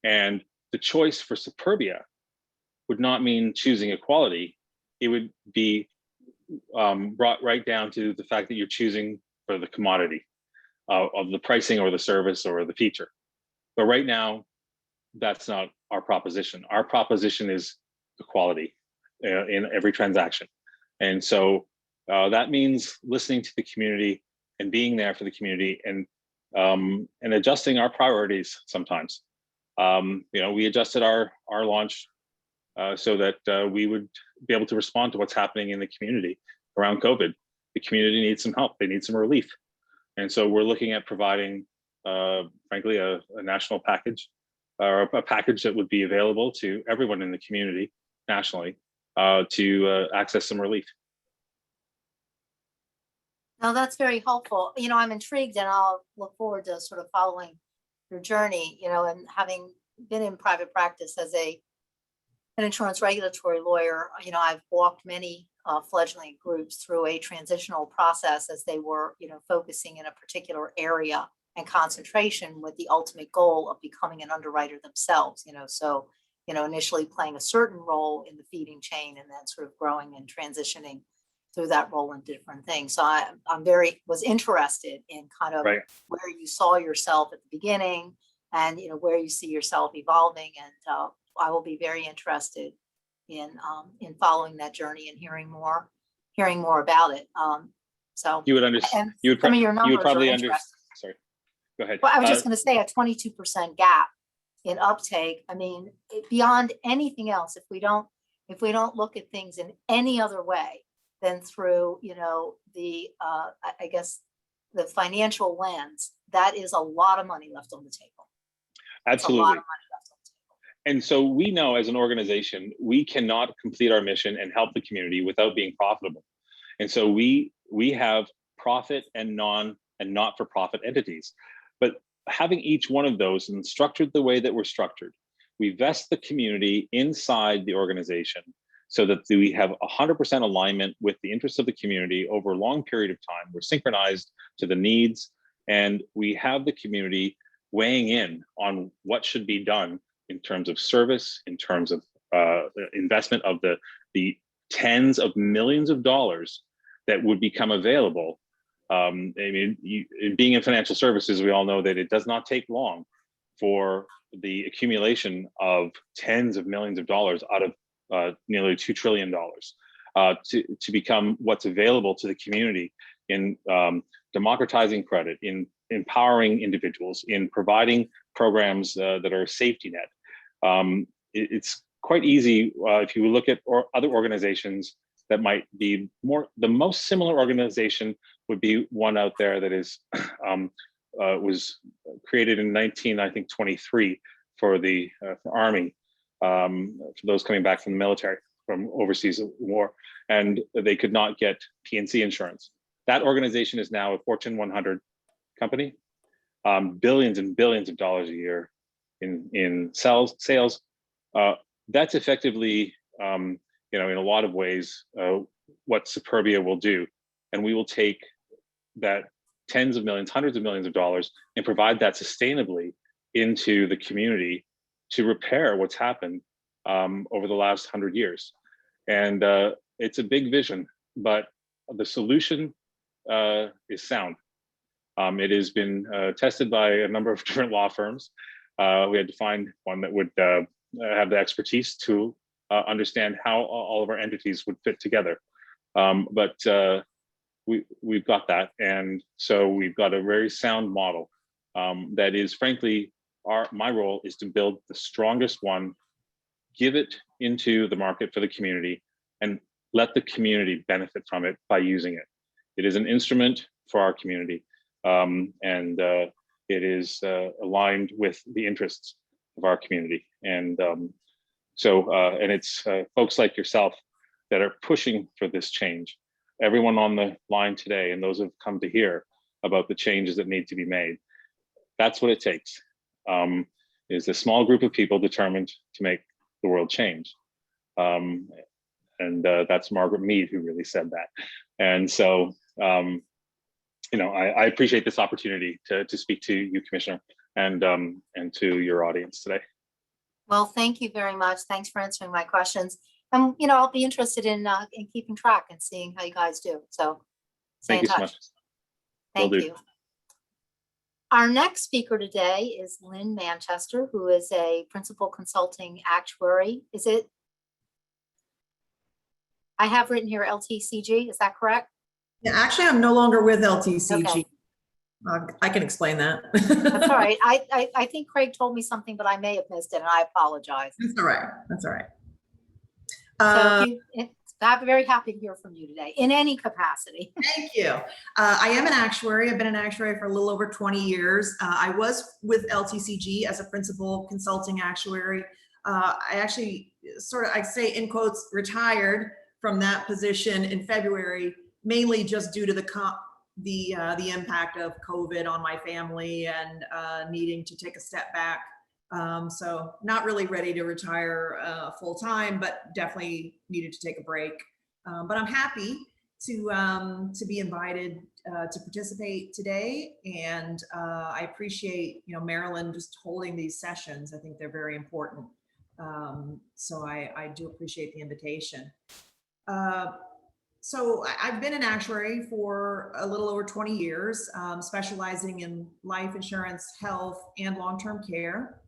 And the choice for Superbia would not mean choosing equality. It would be brought right down to the fact that you're choosing for the commodity of the pricing or the service or the feature. But right now, that's not our proposition. Our proposition is equality in every transaction. And so that means listening to the community and being there for the community and adjusting our priorities sometimes. We adjusted our launch so that we would be able to respond to what's happening in the community around COVID. The community needs some help. They need some relief. And so we're looking at providing, frankly, a national package, or a package that would be available to everyone in the community nationally to access some relief.
No, that's very helpful. I'm intrigued, and I'll look forward to sort of following your journey, and having been in private practice as an insurance regulatory lawyer, you know, I've walked many fledgling groups through a transitional process as they were, you know, focusing in a particular area and concentration with the ultimate goal of becoming an underwriter themselves, you know, so, you know, initially playing a certain role in the feeding chain and then sort of growing and transitioning through that role in different things. So was interested in kind of
Right.
where you saw yourself at the beginning and, you know, where you see yourself evolving. And I will be very interested in following that journey and hearing more about it. So
You would understand.
and some of your numbers
probably
are
understand.
interesting.
Sorry, go ahead.
Well, I was just going to say a 22% gap in uptake. I mean, beyond anything else, if we don't look at things in any other way than through, you know, the I guess the financial lens, that is a lot of money left on the table.
Absolutely.
It's a lot of money left on the table.
And so we know as an organization, we cannot complete our mission and help the community without being profitable. And so we have profit and not-for-profit entities. But having each one of those and structured the way that we're structured, we vest the community inside the organization so that we have 100% alignment with the interests of the community over a long period of time. We're synchronized to the needs, and we have the community weighing in on what should be done in terms of service, in terms of investment of the tens of millions of dollars that would become available. I mean, being in financial services, we all know that it does not take long for the accumulation of tens of millions of dollars out of nearly $2 trillion to become what's available to the community in democratizing credit, in empowering individuals, in providing programs that are a safety net. It's quite easy if you look at other organizations that might be the most similar organization would be one out there that is was created in 1923 for the Army, for those coming back from the military, from overseas war, and they could not get P&C insurance. That organization is now a Fortune 100 company, billions and billions of dollars a year in sales. That's effectively, you know, in a lot of ways, what Superbia will do, and we will take that tens of millions, hundreds of millions of dollars and provide that sustainably into the community to repair what's happened over the last 100 years. And it's a big vision, but the solution is sound. It has been tested by a number of different law firms. We had to find one that would have the expertise to understand how all of our entities would fit together. But we've got that. And so we've got a very sound model that is, frankly, my role is to build the strongest one, give it into the market for the community, and let the community benefit from it by using it. It is an instrument for our community, and it is aligned with the interests of our community. And and it's folks like yourself that are pushing for this change. Everyone on the line today, and those who have come to hear about the changes that need to be made, that's what it takes, is a small group of people determined to make the world change. And that's Margaret Mead who really said that. And so, you know, I appreciate this opportunity to speak to you, Commissioner, and to your audience today.
Well, thank you very much. Thanks for answering my questions. And, you know, I'll be interested in keeping track and seeing how you guys do. So stay in touch.
Thank you so much.
Thank
Will do.
you. Our next speaker today is Lynn Manchester, who is a principal consulting actuary. I have written here LTCG, is that correct?
Yeah, actually, I'm no longer with LTCG.
Okay.
I can explain that.
That's all right. I think Craig told me something, but I may have missed it, and I apologize.
That's all right. That's all right.
So I'm very happy to hear from you today in any capacity.
Thank you. I am an actuary. I've been an actuary for a little over 20 years. I was with LTCG as a principal consulting actuary. I actually I say in quotes, retired from that position in February, mainly just due to the impact of COVID on my family and needing to take a step back So not really ready to retire full time, but definitely needed to take a break. But I'm happy to be invited to participate today, and I appreciate Marilyn just holding these sessions. I think they're very important. So I do appreciate the invitation. So I've been an actuary for a little over 20 years, specializing in life insurance, health, and long-term care.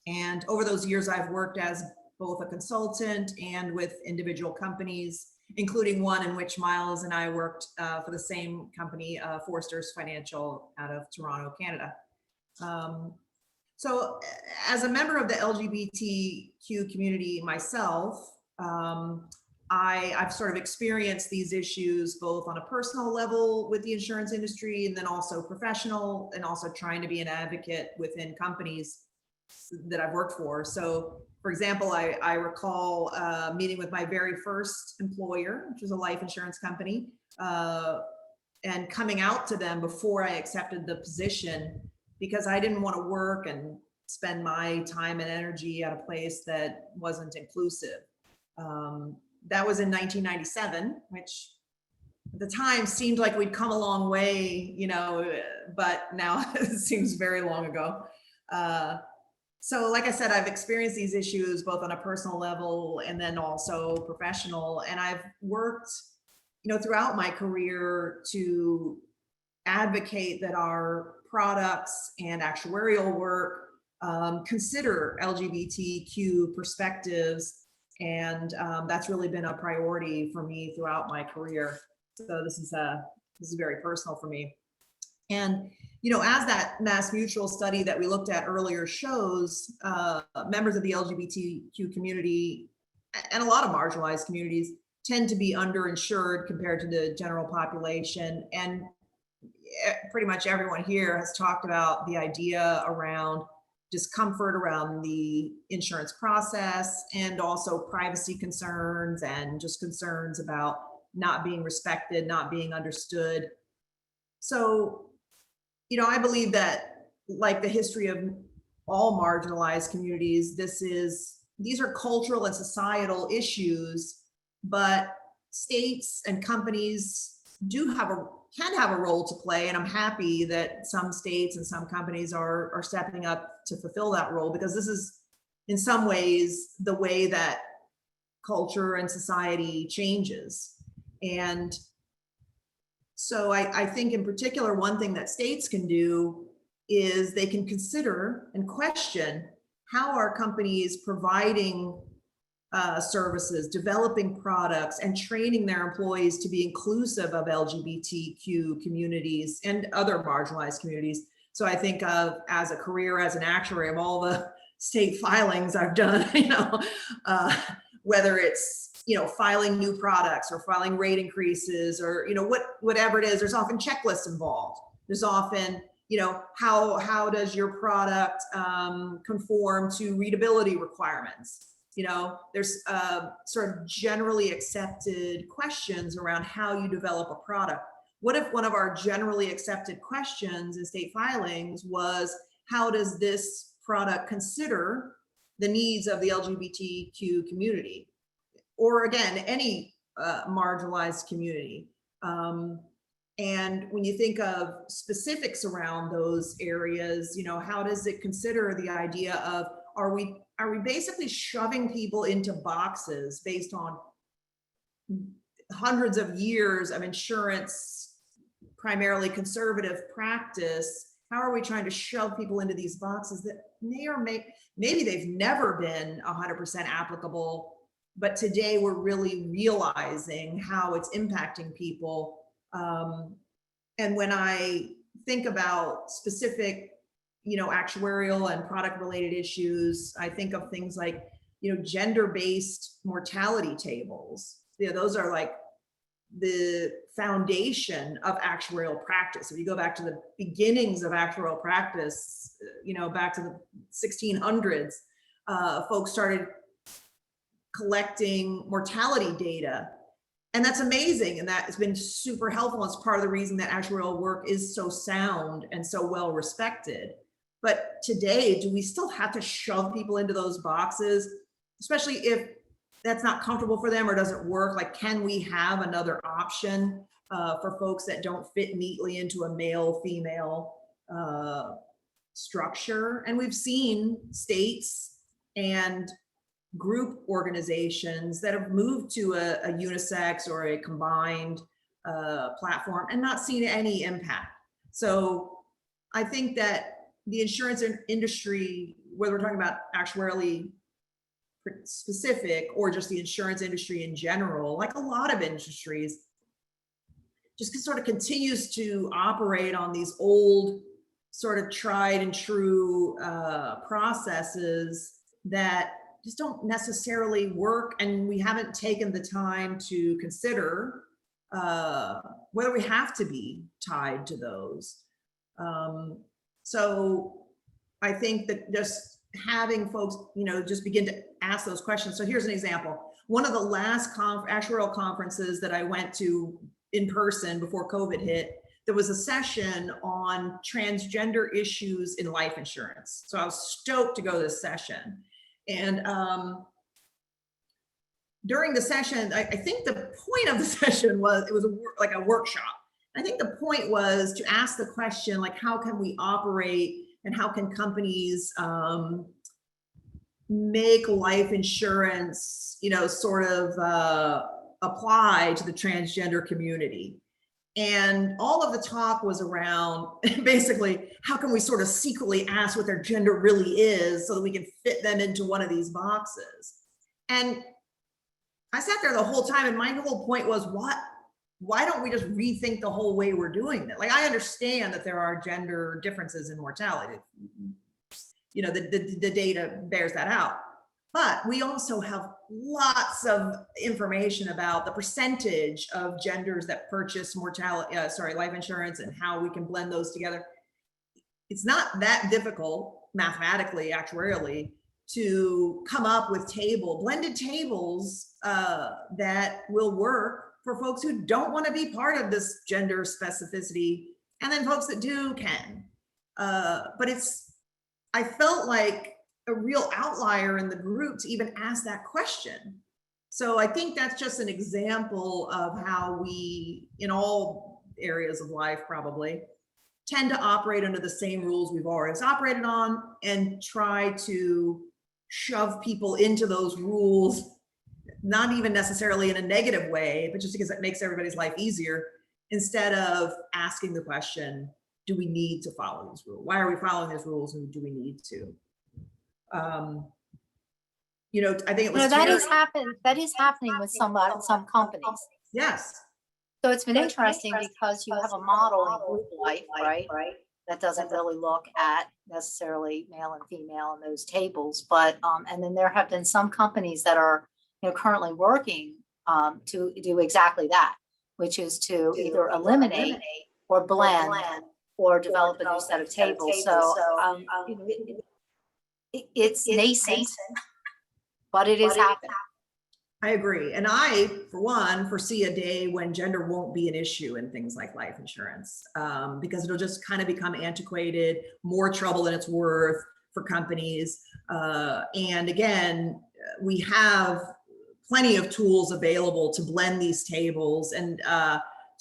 And over those years, I've worked as both a consultant and with individual companies, including one in which Miles and I worked for the same company, Forster's Financial, out of Toronto, Canada. So as a member of the LGBTQ community myself, I've sort of experienced these issues both on a personal level with the insurance industry, and then also professional, and also trying to be an advocate within companies that I've worked for. So for example, I recall meeting with my very first employer, which was a life insurance company, and coming out to them before I accepted the position, because I didn't want to work and spend my time and energy at a place that wasn't inclusive. That was in 1997, which at the time seemed like we'd come a long way, but now it seems very long ago. So like I said, I've experienced these issues both on a personal level and then also professional. And I've worked, throughout my career to advocate that our products and actuarial work consider LGBTQ perspectives. And that's really been a priority for me throughout my career. So this is very personal for me. And as that MassMutual study that we looked at earlier shows, members of the LGBTQ community and a lot of marginalized communities tend to be underinsured compared to the general population. And pretty much everyone here has talked about the idea around discomfort around the insurance process, and also privacy concerns, and just concerns about not being respected, not being understood. So, I believe that, like the history of all marginalized communities, these are cultural and societal issues, but states and companies can have a role to play. And I'm happy that some states and some companies are stepping up to fulfill that role, because this is in some ways the way that culture and society changes. And so I think in particular, one thing that states can do is they can consider and question how are companies providing services, developing products, and training their employees to be inclusive of LGBTQ communities and other marginalized communities. So I think of, as a career as an actuary, of all the state filings I've done, whether it's filing new products or filing rate increases, or whatever it is, there's often checklists involved. There's often how does your product conform to readability requirements? There's sort of generally accepted questions around how you develop a product. What if one of our generally accepted questions in state filings was, how does this product consider the needs of the LGBTQ community? Or again, any marginalized community. And when you think of specifics around those areas, how does it consider the idea of, are we basically shoving people into boxes based on hundreds of years of insurance, primarily conservative practice? How are we trying to shove people into these boxes that maybe they've never been 100% applicable, but today we're really realizing how it's impacting people. And when I think about specific actuarial and product related issues, I think of things like, gender-based mortality tables. Those are like the foundation of actuarial practice. If you go back to the beginnings of actuarial practice, back to the 1600s, folks started collecting mortality data. And that's amazing. And that has been super helpful. It's part of the reason that actuarial work is so sound and so well respected. But today, do we still have to shove people into those boxes, especially if that's not comfortable for them or doesn't work? Like, can we have another option for folks that don't fit neatly into a male-female structure? And we've seen states and group organizations that have moved to a unisex or a combined platform and not seen any impact. So I think that the insurance industry, whether we're talking about actuarially specific or just the insurance industry in general, like a lot of industries, just sort of continues to operate on these old sort of tried and true processes that just don't necessarily work. And we haven't taken the time to consider whether we have to be tied to those. So I think that just having folks, just begin to ask those questions. So here's an example. One of the last actuarial conferences that I went to in person before COVID hit, there was a session on transgender issues in life insurance. So I was stoked to go to this session. And during the session, I think the point of the session was, it was like a workshop. I think the point was to ask the question, like, how can we operate and how can companies make life insurance, sort of apply to the transgender community? And all of the talk was around basically, how can we sort of secretly ask what their gender really is so that we can fit them into one of these boxes? And I sat there the whole time, and my whole point was, why don't we just rethink the whole way we're doing that? Like, I understand that there are gender differences in mortality. The data bears that out. But we also have lots of information about the percentage of genders that purchase life insurance and how we can blend those together. It's not that difficult mathematically, actuarially, to come up with blended tables that will work for folks who don't want to be part of this gender specificity, and then folks that do can. But I felt like a real outlier in the group to even ask that question. So I think that's just an example of how we, in all areas of life probably, tend to operate under the same rules we've always operated on and try to shove people into those rules, not even necessarily in a negative way, but just because it makes everybody's life easier, instead of asking the question, do we need to follow these rules? Why are we following these rules, and do we need to? I think it was
that is happening with some companies.
Yes.
So it's been interesting because you have a model in group life, right? That doesn't really look at necessarily male and female in those tables, but and then there have been some companies that are currently working to do exactly that, which is to either eliminate or blend or develop a new set of tables. So it's nascent, but it is happening.
I agree. And I, for one, foresee a day when gender won't be an issue in things like life insurance, because it'll just kind of become antiquated, more trouble than it's worth for companies. And again, we have plenty of tools available to blend these tables. And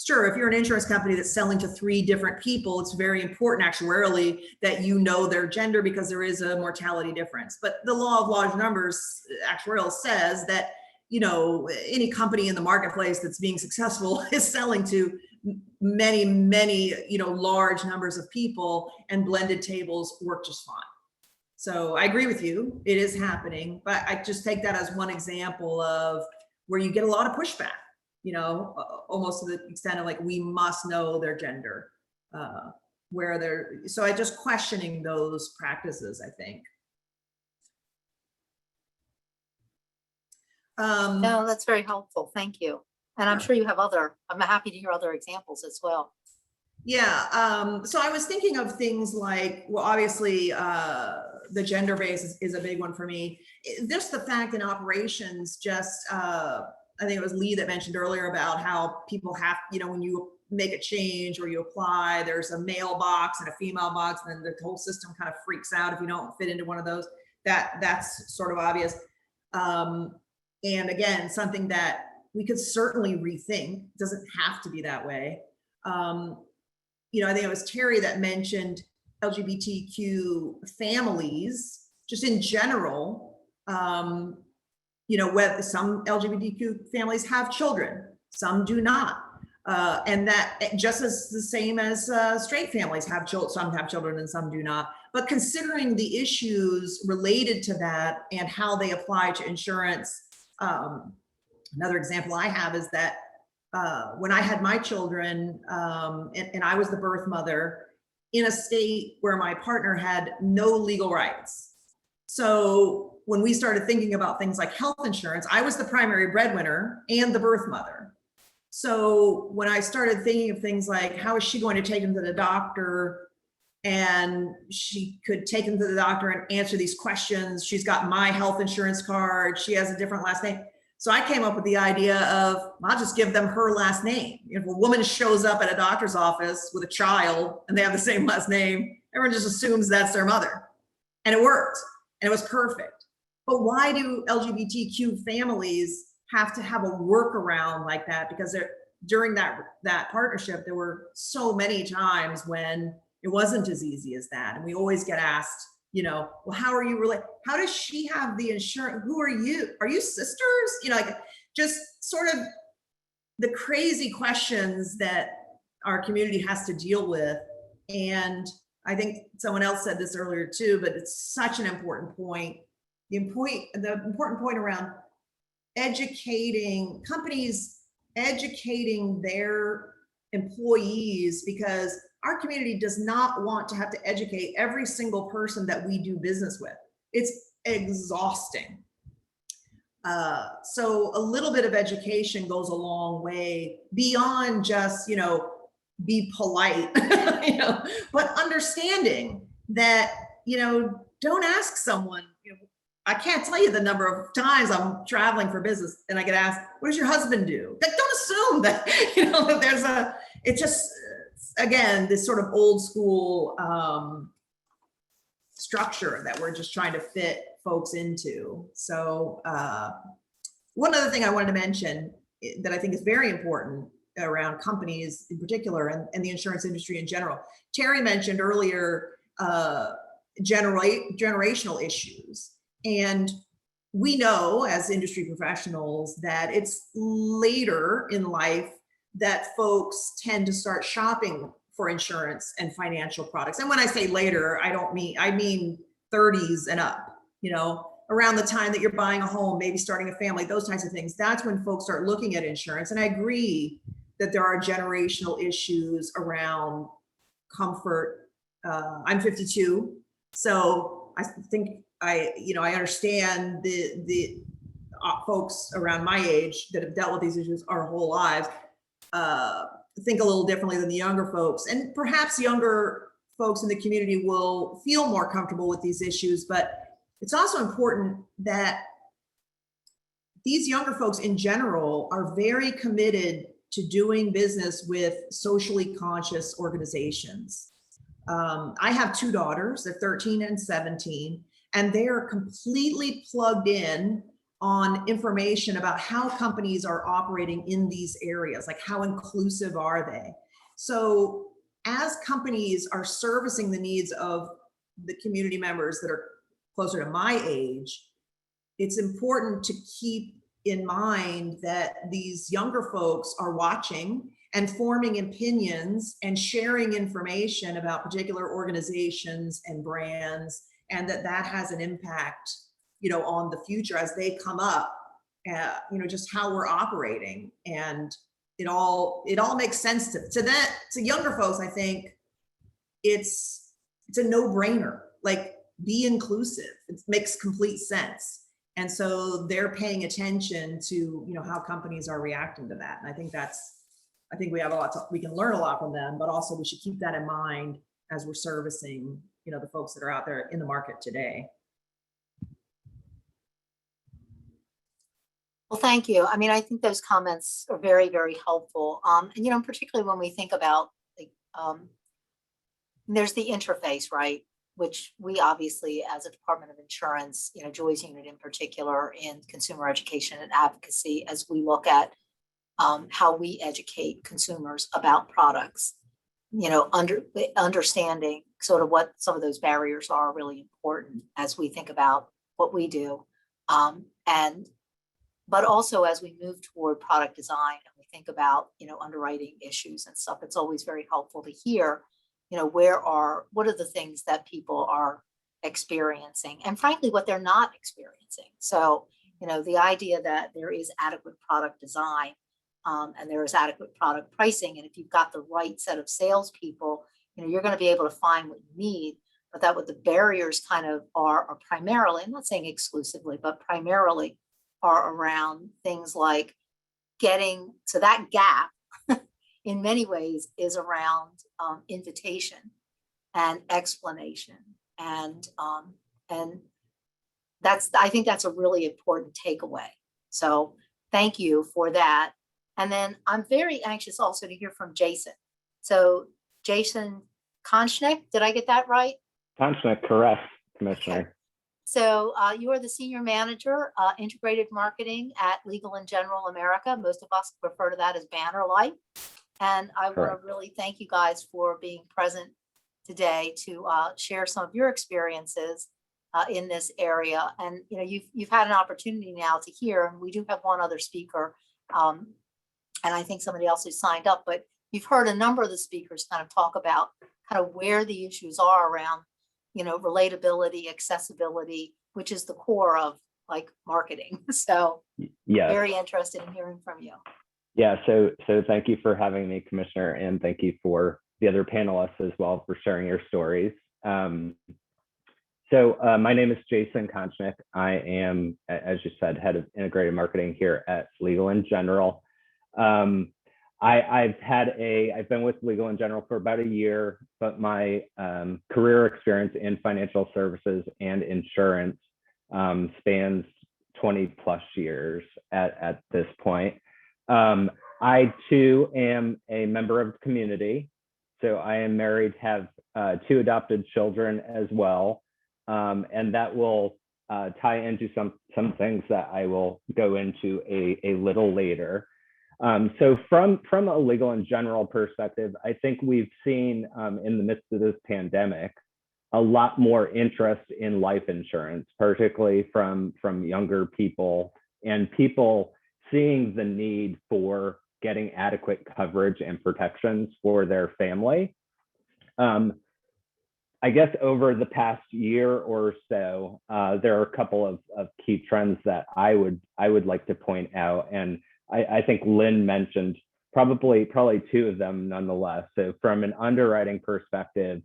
sure, if you're an insurance company that's selling to 3 different people, it's very important actuarially that you know their gender, because there is a mortality difference. But the law of large numbers, actuarial, says that any company in the marketplace that's being successful is selling to many, many, large numbers of people, and blended tables work just fine. So I agree with you, it is happening, but I just take that as one example of where you get a lot of pushback, almost to the extent of like, we must know their gender, so I just questioning those practices, I think.
No, that's very helpful. Thank you. And I'm sure you have I'm happy to hear other examples as well.
Yeah. So I was thinking of things like, well, obviously the gender base is a big one for me. Just the fact in operations, I think it was Lee that mentioned earlier about how people have, when you make a change or you apply, there's a male box and a female box, and then the whole system kind of freaks out if you don't fit into one of those. That's sort of obvious. And again, something that we could certainly rethink. It doesn't have to be that way. You know, I think it was Terry that mentioned LGBTQ families, just in general. You know, whether some LGBTQ families have children, some do not. And that just as the same as straight families have children, some have children and some do not. But considering the issues related to that and how they apply to insurance, another example I have is that when I had my children, and I was the birth mother in a state where my partner had no legal rights. So when we started thinking about things like health insurance, I was the primary breadwinner and the birth mother. So when I started thinking of things like, how is she going to take him to the doctor? And she could take him to the doctor and answer these questions. She's got my health insurance card. She has a different last name. So I came up with the idea of, I'll just give them her last name. If a woman shows up at a doctor's office with a child and they have the same last name, everyone just assumes that's their mother. And it worked, and it was perfect. But why do LGBTQ families have to have a workaround like that? Because during that partnership, there were so many times when it wasn't as easy as that. And we always get asked, you know, well, how are you related? How does she have the insurance? Who are you? Are you sisters? You know, like just sort of the crazy questions that our community has to deal with. And I think someone else said this earlier too, but it's such an important point. The important point around educating companies, educating their employees, because our community does not want to have to educate every single person that we do business with. It's exhausting. So a little bit of education goes a long way beyond just, you know, be polite, you know, but understanding that, you know, don't ask someone, you know, I can't tell you the number of times I'm traveling for business and I get asked, what does your husband do? Like, don't assume that, you know, that there's it just, again, this sort of old school structure that we're just trying to fit folks into. So one other thing I wanted to mention that I think is very important around companies in particular and the insurance industry in general. Terry mentioned earlier generational issues. And we know as industry professionals that it's later in life that folks tend to start shopping for insurance and financial products. And when I say later, I mean 30s and up, you know, around the time that you're buying a home, maybe starting a family, those types of things. That's when folks start looking at insurance. And I agree that there are generational issues around comfort. I'm 52, so I think I understand the folks around my age that have dealt with these issues our whole lives think a little differently than the younger folks. And perhaps younger folks in the community will feel more comfortable with these issues, but it's also important that these younger folks in general are very committed to doing business with socially conscious organizations. I have two daughters, they're 13 and 17, and they are completely plugged in on information about how companies are operating in these areas, like how inclusive are they? So as companies are servicing the needs of the community members that are closer to my age, it's important to keep in mind that these younger folks are watching and forming opinions and sharing information about particular organizations and brands, and that has an impact, you know, on the future as they come up, you know, just how we're operating. And it all makes sense to younger folks. I think it's a no-brainer, like be inclusive. It makes complete sense. And so they're paying attention to, you know, how companies are reacting to that. And I think we have we can learn a lot from them, but also we should keep that in mind as we're servicing, you know, the folks that are out there in the market today.
Well, thank you. I mean, I think those comments are very, very helpful. And, you know, particularly when we think about, like, there's the interface, right? Which we obviously, as a Department of Insurance, you know, Joy's unit in particular in consumer education and advocacy, as we look at how we educate consumers about products, you know, understanding sort of what some of those barriers are really important as we think about what we do. And but also as we move toward product design and we think about, you know, underwriting issues and stuff, it's always very helpful to hear, you know, what are the things that people are experiencing and frankly, what they're not experiencing. So, you know, the idea that there is adequate product design and there is adequate product pricing. And if you've got the right set of salespeople, you know, you're going to be able to find what you need. But that what the barriers kind of are primarily, I'm not saying exclusively, but primarily are around things like getting, so that gap in many ways is around invitation and explanation. And I think that's a really important takeaway. So thank you for that. And then I'm very anxious also to hear from Jason. So Jason Konchnik, did I get that right?
Konchnik, correct, Commissioner.
Okay. So you are the Senior Manager, Integrated Marketing at Legal & General America. Most of us refer to that as Banner Light. And I want to really thank you guys for being present today to share some of your experiences in this area. And you know, you've had an opportunity now to hear, and we do have one other speaker, and I think somebody else who signed up, but you've heard a number of the speakers kind of talk about kind of where the issues are around, you know, relatability, accessibility, which is the core of like marketing. So
yeah,
very interested in hearing from you.
Yeah, so thank you for having me, Commissioner, and thank you for the other panelists as well for sharing your stories. My name is Jason Konchnik. I am, as you said, head of integrated marketing here at Legal & General. I've been with Legal & General for about a year, but my career experience in financial services and insurance spans 20 plus years at this point. I too am a member of the community. So I am married, have 2 adopted children as well. And that will tie into some things that I will go into a little later. So from a Legal & General perspective, I think we've seen in the midst of this pandemic, a lot more interest in life insurance, particularly from younger people and people seeing the need for getting adequate coverage and protections for their family. I guess over the past year or so, there are a couple of key trends that I would like to point out. And I think Lynn mentioned probably 2 of them nonetheless. So from an underwriting perspective,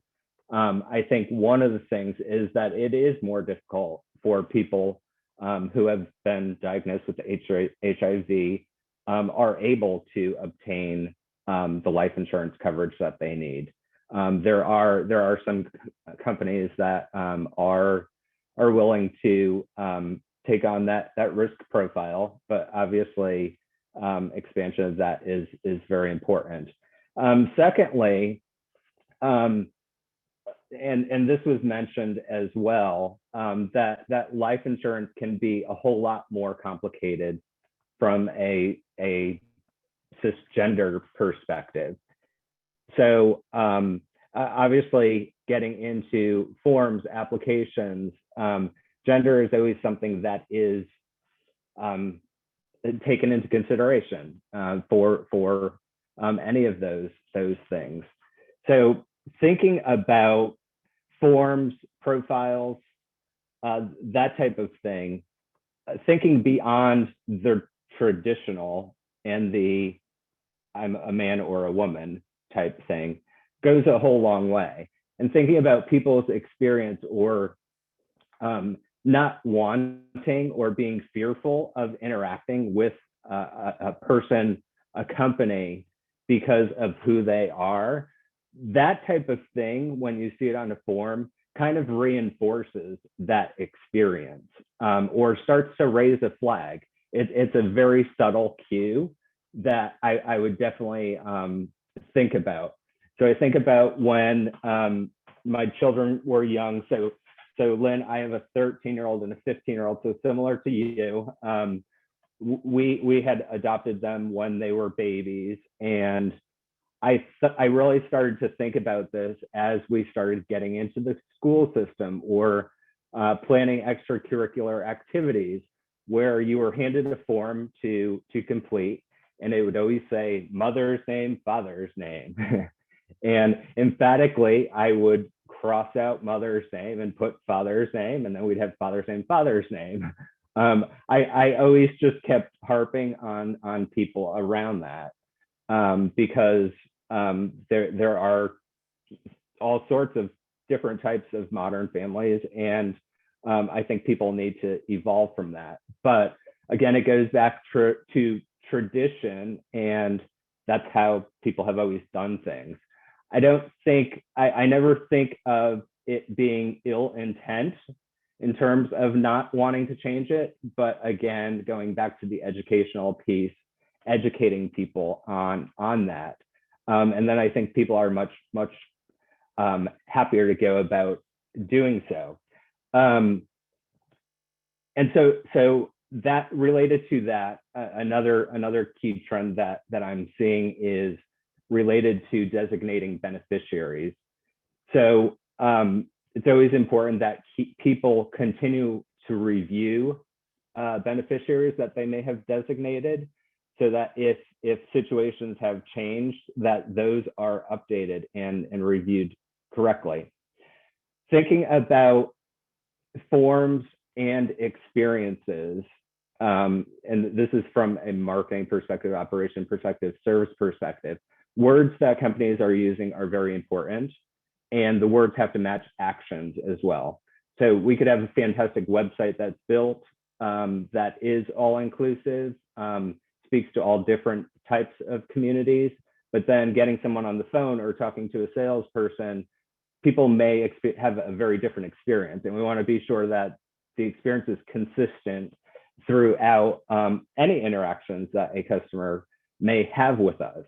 I think one of the things is that it is more difficult for people who have been diagnosed with HIV are able to obtain the life insurance coverage that they need. There are some companies that are willing to take on that risk profile, but obviously expansion of that is very important. Secondly, and this was mentioned as well, that life insurance can be a whole lot more complicated from a cisgender perspective. So obviously getting into forms, applications, gender is always something that is taken into consideration for any of those things. So thinking about forms, profiles, that type of thing, thinking beyond the traditional and the I'm a man or a woman type thing goes a whole long way. And thinking about people's experience or not wanting or being fearful of interacting with a person, a company, because of who they are, that type of thing, when you see it on a form, kind of reinforces that experience or starts to raise a flag. it's a very subtle cue that I would definitely think about. So I think about when my children were young. So Lynn, I have a 13-year-old and a 15-year-old, so similar to you. We had adopted them when they were babies, and I really started to think about this as we started getting into the school system or planning extracurricular activities, where you were handed a form to complete, and it would always say mother's name, father's name. And emphatically, I would cross out mother's name and put father's name, and then we'd have father's name, father's name. I always just kept harping on people around that because there are all sorts of different types of modern families, and I think people need to evolve from that. But again, it goes back to tradition, and that's how people have always done things. I never think of it being ill intent in terms of not wanting to change it. But again, going back to the educational piece, educating people on that. And then I think people are much happier to go about doing so. And so that related to that, another key trend that I'm seeing is related to designating beneficiaries. So it's always important that people continue to review beneficiaries that they may have designated, so that if situations have changed, that those are updated and reviewed correctly. Thinking about forms and experiences, and this is from a marketing perspective, operation perspective, service perspective, words that companies are using are very important, and the words have to match actions as well. So we could have a fantastic website that's built that is all inclusive, speaks to all different types of communities, but then getting someone on the phone or talking to a salesperson, people may have a very different experience, and we want to be sure that the experience is consistent throughout any interactions that a customer may have with us.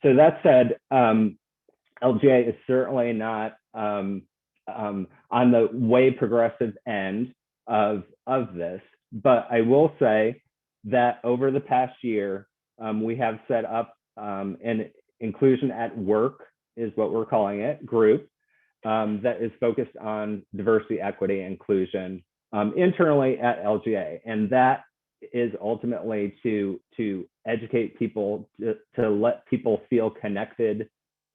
So that said, LGA is certainly not on the way progressive end of this, but I will say that over the past year, we have set up an inclusion at work, is what we're calling it, group that is focused on diversity, equity, inclusion internally at LGA. And that is ultimately to educate people, to let people feel connected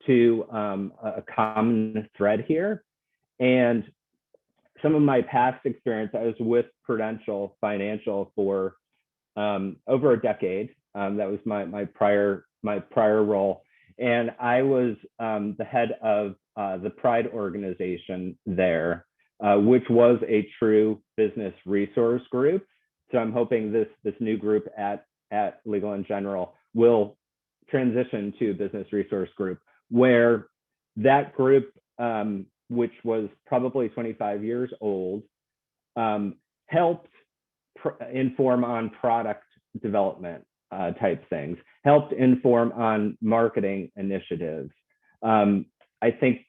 to a common thread here. And some of my past experience, I was with Prudential Financial for over a decade. That was my prior role. And I was the head of the Pride organization there, which was a true business resource group. So I'm hoping this new group at Legal & General will transition to a business resource group, where that group, which was probably 25 years old, helped inform on product development type things, helped inform on marketing initiatives. I think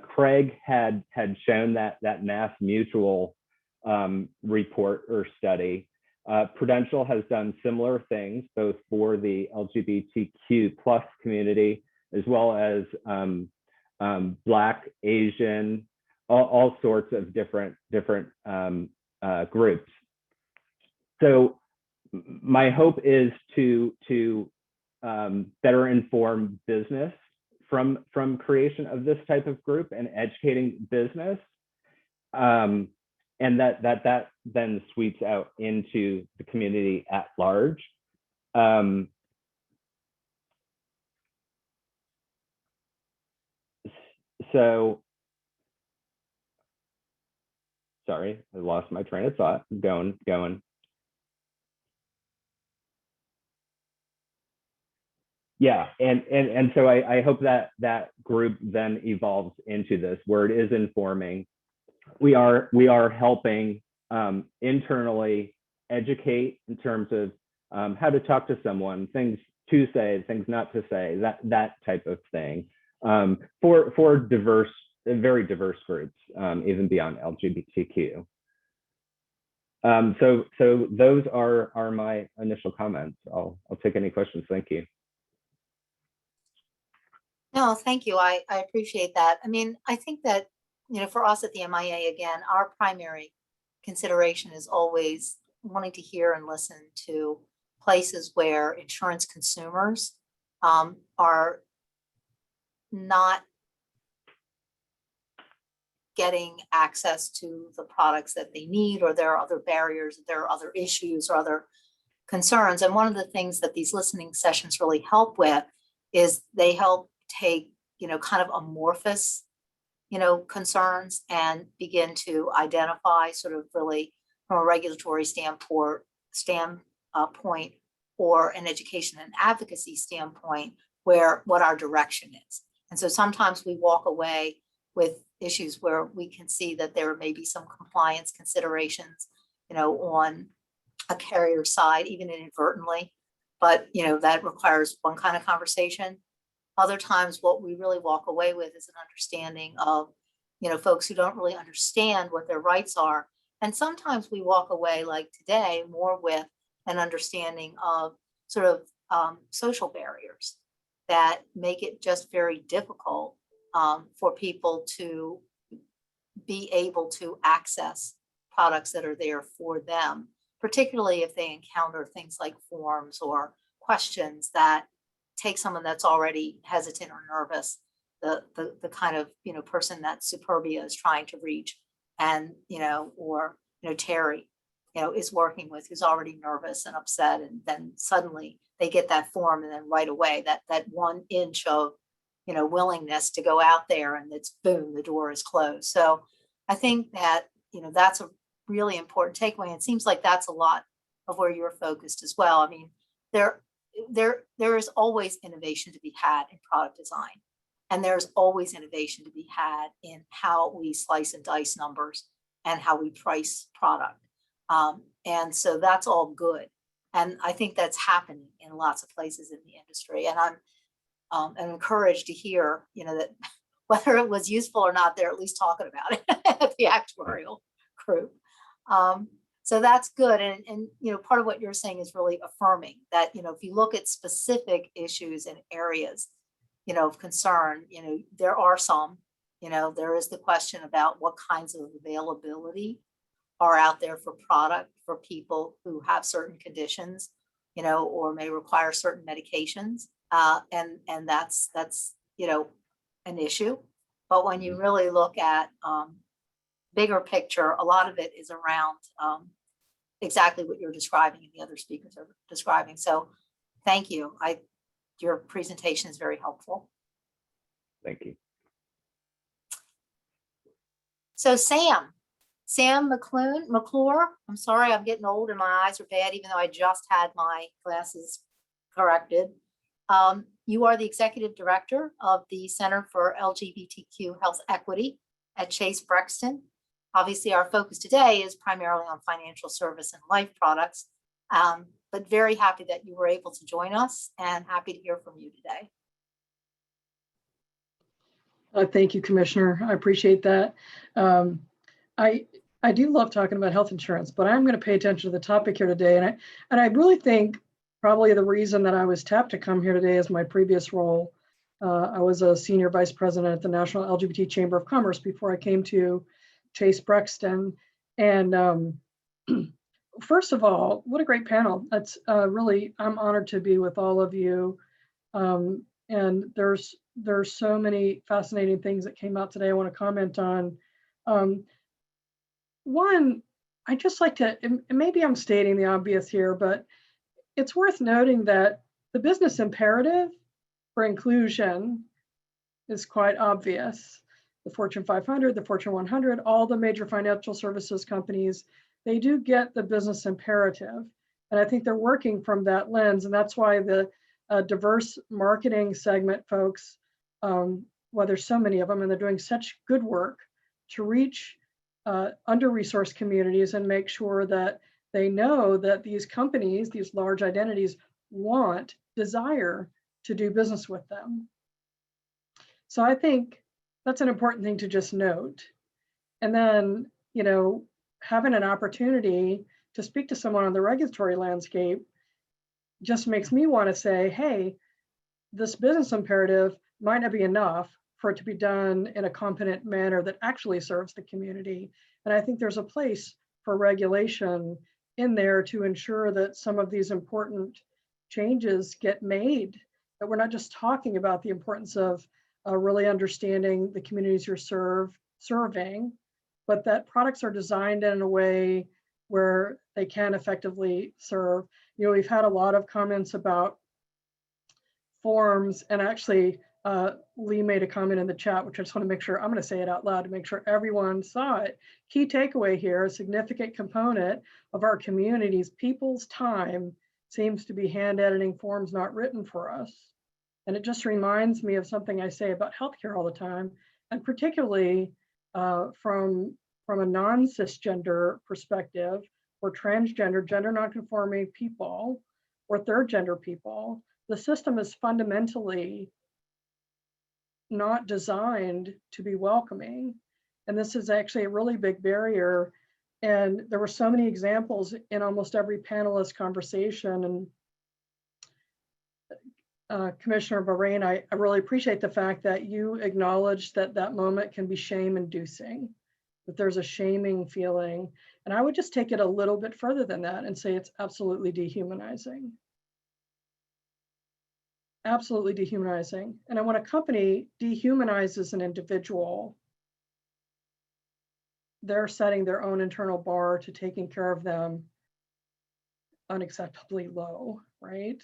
Craig had shown that Mass Mutual report or study. Prudential has done similar things, both for the LGBTQ plus community, as well as Black, Asian, all sorts of different groups. So my hope is to better inform business from creation of this type of group and educating business, and that then sweeps out into the community at large. So, sorry, I lost my train of thought. Going. Yeah, and so I hope that group then evolves into this, where it is informing. We are helping internally educate in terms of how to talk to someone, things to say, things not to say, that type of thing, for diverse, very diverse groups, even beyond LGBTQ. So those are my initial comments. I'll take any questions. Thank you.
No, thank you. I appreciate that. I mean, I think that, for us at the MIA, again, our primary consideration is always wanting to hear and listen to places where insurance consumers are not getting access to the products that they need, or there are other barriers, there are other issues or other concerns. And one of the things that these listening sessions really help with is they help take, kind of amorphous, concerns and begin to identify sort of really from a regulatory standpoint or an education and advocacy standpoint what our direction is. And so sometimes we walk away with issues where we can see that there may be some compliance considerations, on a carrier side, even inadvertently, but that requires one kind of conversation. Other times what we really walk away with is an understanding of, folks who don't really understand what their rights are. And sometimes we walk away, like today, more with an understanding of sort of social barriers that make it just very difficult for people to be able to access products that are there for them, particularly if they encounter things like forms or questions that take someone that's already hesitant or nervous, the kind of person that Superbia is trying to reach, and or Terry is working with, who's already nervous and upset, and then suddenly they get that form, and then right away that 1 inch of willingness to go out there, and it's boom, the door is closed. So I think that that's a really important takeaway. And it seems like that's a lot of where you're focused as well. I mean, there is always innovation to be had in product design, and there's always innovation to be had in how we slice and dice numbers and how we price product. And so that's all good. And I think that's happening in lots of places in the industry. And I'm encouraged to hear, that whether it was useful or not, they're at least talking about it at the actuarial group. So that's good. And part of what you're saying is really affirming that, if you look at specific issues and areas, of concern, there are some, there is the question about what kinds of availability are out there for product for people who have certain conditions, or may require certain medications. And that's an issue. But when you really look at bigger picture, a lot of it is around exactly what you're describing and the other speakers are describing. So thank you. Your presentation is very helpful.
Thank you.
So Sam McClure, I'm sorry, I'm getting old and my eyes are bad, even though I just had my glasses corrected. You are the executive director of the Center for LGBTQ Health Equity at Chase Brexton. Obviously, our focus today is primarily on financial service and life products, but very happy that you were able to join us and happy to hear from you today.
Thank you, Commissioner. I appreciate that. I do love talking about health insurance, but I'm going to pay attention to the topic here today. And I really think probably the reason that I was tapped to come here today is my previous role. I was a senior vice president at the National LGBT Chamber of Commerce before I came to Chase Brexton. And first of all, what a great panel. That's really, I'm honored to be with all of you. And there's so many fascinating things that came out today I want to comment on. One, I just like to, and maybe I'm stating the obvious here, but it's worth noting that the business imperative for inclusion is quite obvious. The Fortune 500, the Fortune 100, all the major financial services companies, they do get the business imperative. And I think they're working from that lens. And that's why the diverse marketing segment folks, well, there's so many of them, and they're doing such good work to reach under-resourced communities and make sure that They know that these companies, these large identities, desire to do business with them. So I think that's an important thing to just note. And then, having an opportunity to speak to someone on the regulatory landscape just makes me want to say, hey, this business imperative might not be enough for it to be done in a competent manner that actually serves the community. And I think there's a place for regulation in there to ensure that some of these important changes get made, that we're not just talking about the importance of really understanding the communities you're serving, but that products are designed in a way where they can effectively serve. We've had a lot of comments about forms, and actually Lee made a comment in the chat, which I just want to make sure, I'm going to say it out loud to make sure everyone saw it. Key takeaway here, a significant component of our community's people's time seems to be hand editing forms not written for us. And it just reminds me of something I say about healthcare all the time, and particularly from a non-cisgender perspective, or transgender, gender nonconforming people, or third gender people. The system is fundamentally not designed to be welcoming. And this is actually a really big barrier. And there were so many examples in almost every panelist conversation. And Commissioner Bahrain, I really appreciate the fact that you acknowledged that that moment can be shame-inducing, that there's a shaming feeling. And I would just take it a little bit further than that and say it's absolutely dehumanizing. Absolutely dehumanizing. And when a company dehumanizes an individual, they're setting their own internal bar to taking care of them unacceptably low, right?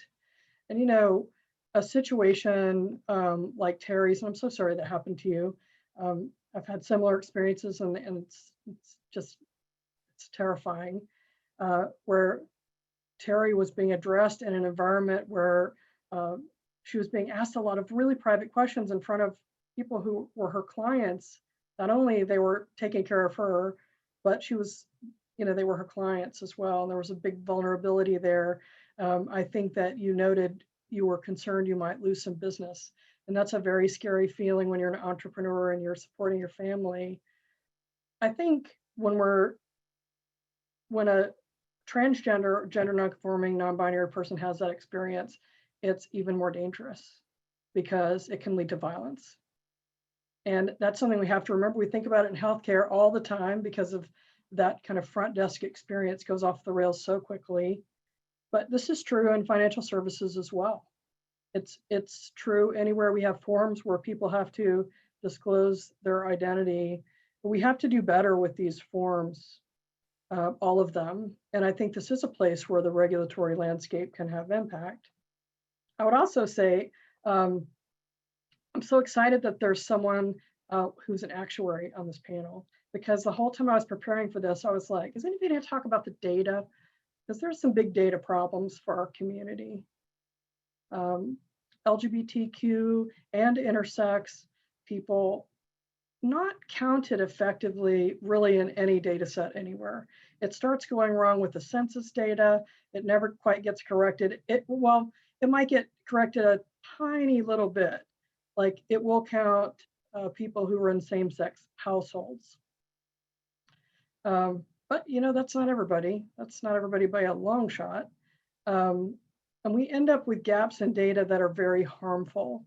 And a situation like Terry's, and I'm so sorry that happened to you. I've had similar experiences, and it's terrifying, where Terry was being addressed in an environment where she was being asked a lot of really private questions in front of people who were her clients. Not only they were taking care of her, but she was, they were her clients as well. And there was a big vulnerability there. I think that you noted you were concerned you might lose some business. And that's a very scary feeling when you're an entrepreneur and you're supporting your family. I think when a transgender, gender nonconforming, non-binary person has that experience, it's even more dangerous because it can lead to violence. And that's something we have to remember. We think about it in healthcare all the time because of that kind of front desk experience goes off the rails so quickly. But this is true in financial services as well. It's true anywhere we have forms where people have to disclose their identity. We have to do better with these forms, all of them. And I think this is a place where the regulatory landscape can have impact. I would also say, I'm so excited that there's someone who's an actuary on this panel, because the whole time I was preparing for this, I was like, is anybody going to talk about the data? Because there's some big data problems for our community. LGBTQ and intersex people not counted effectively really in any data set anywhere. It starts going wrong with the census data. It never quite gets corrected. It might get corrected a tiny little bit. Like it will count people who are in same-sex households. But that's not everybody. That's not everybody by a long shot. And we end up with gaps in data that are very harmful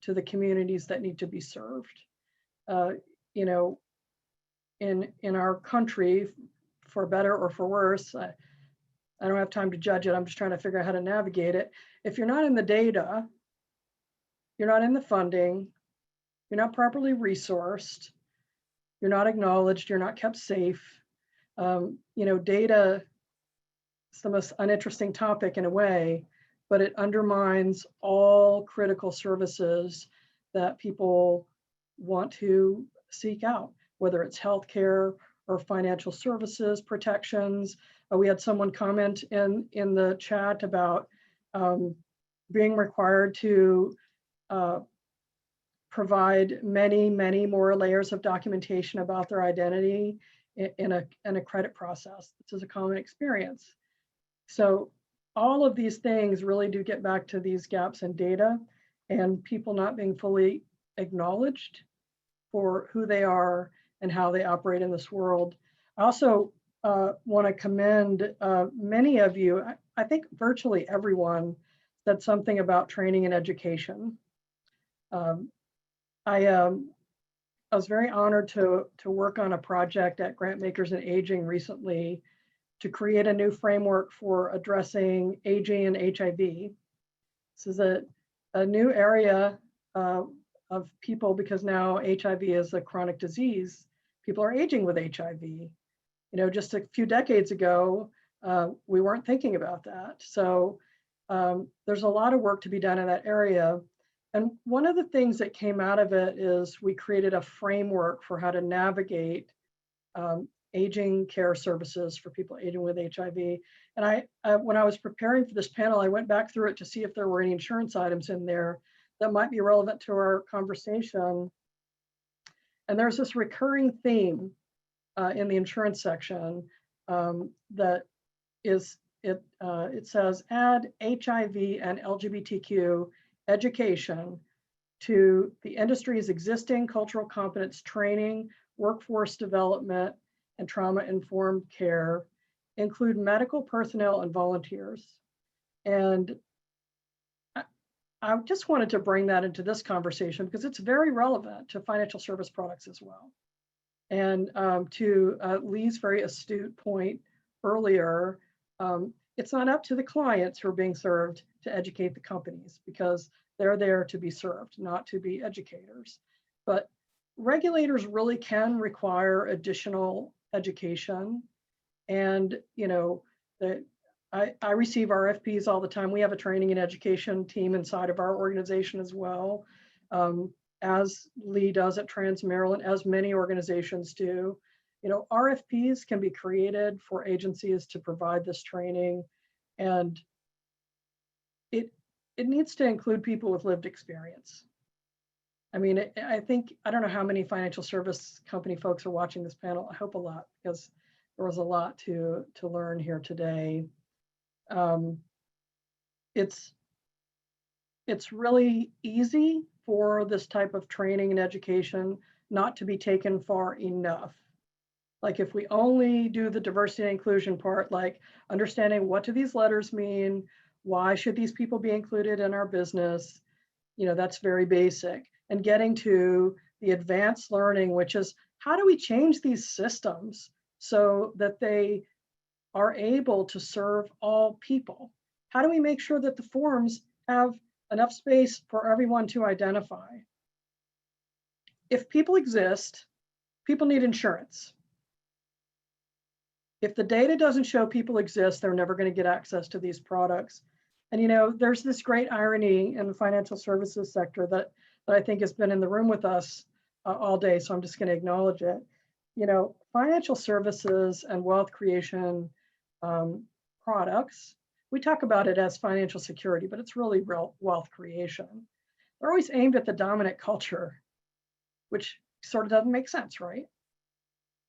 to the communities that need to be served. In our country, for better or for worse, I don't have time to judge it. I'm just trying to figure out how to navigate it. If you're not in the data, you're not in the funding, you're not properly resourced, you're not acknowledged, you're not kept safe. Data is the most uninteresting topic in a way, but it undermines all critical services that people want to seek out, whether it's healthcare or financial services, protections. We had someone comment in the chat about being required to provide many, many more layers of documentation about their identity. in a credit process. This is a common experience. So all of these things really do get back to these gaps in data and people not being fully acknowledged for who they are and how they operate in this world. I also want to commend many of you. I think virtually everyone said something about training and education. I was very honored to work on a project at Grantmakers and Aging recently to create a new framework for addressing aging and HIV. This is a new area of people because now HIV is a chronic disease. People are aging with HIV. You know, just a few decades ago, we weren't thinking about that. So there's a lot of work to be done in that area. And one of the things that came out of it is we created a framework for how to navigate aging care services for people aging with HIV. And I when I was preparing for this panel, I went back through it to see if there were any insurance items in there that might be relevant to our conversation. And there's this recurring theme in the insurance section that is, it says add HIV and LGBTQ education to the industry's existing cultural competence training, workforce development, and trauma-informed care, include medical personnel and volunteers. And I just wanted to bring that into this conversation because it's very relevant to financial service products as well. And to Lee's very astute point earlier, it's not up to the clients who are being served to educate the companies because they're there to be served, not to be educators. But regulators really can require additional education. And, you know, I receive RFPs all the time. We have a training and education team inside of our organization as well, as Lee does at Trans Maryland, as many organizations do. You know, RFPs can be created for agencies to provide this training, and it needs to include people with lived experience. I mean, I think, I don't know how many financial service company folks are watching this panel. I hope a lot, because there was a lot to learn here today. It's really easy for this type of training and education not to be taken far enough. Like if we only do the diversity and inclusion part, like understanding what do these letters mean, why should these people be included in our business, you know, that's very basic. And getting to the advanced learning, which is how do we change these systems so that they are able to serve all people? How do we make sure that the forms have enough space for everyone to identify? If people exist, people need insurance. If the data doesn't show people exist, they're never going to get access to these products. And, you know, there's this great irony in the financial services sector that I think has been in the room with us all day. So I'm just going to acknowledge it. You know, financial services and wealth creation products, we talk about it as financial security, but it's really real wealth creation. They're always aimed at the dominant culture, which sort of doesn't make sense, right?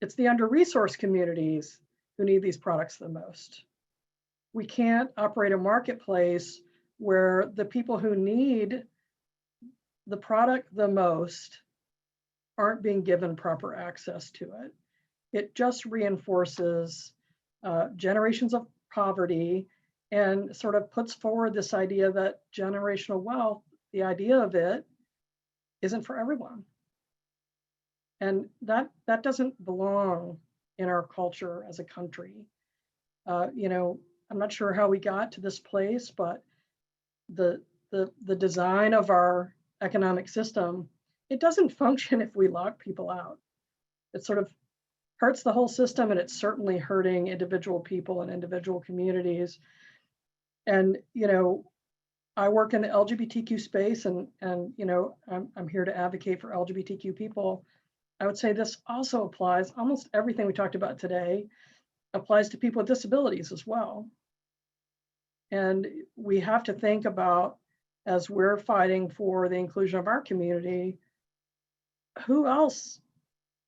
It's the under-resourced communities who need these products the most. We can't operate a marketplace where the people who need the product the most aren't being given proper access to it. It just reinforces generations of poverty and sort of puts forward this idea that generational wealth, the idea of it, isn't for everyone. And that doesn't belong in our culture as a country. You know, I'm not sure how we got to this place, but the design of our economic system, it doesn't function if we lock people out. It sort of hurts the whole system, and it's certainly hurting individual people and individual communities. And, you know, I work in the LGBTQ space, and you know, I'm here to advocate for LGBTQ people. I would say this also applies, almost everything we talked about today applies to people with disabilities as well. And we have to think about, as we're fighting for the inclusion of our community, who else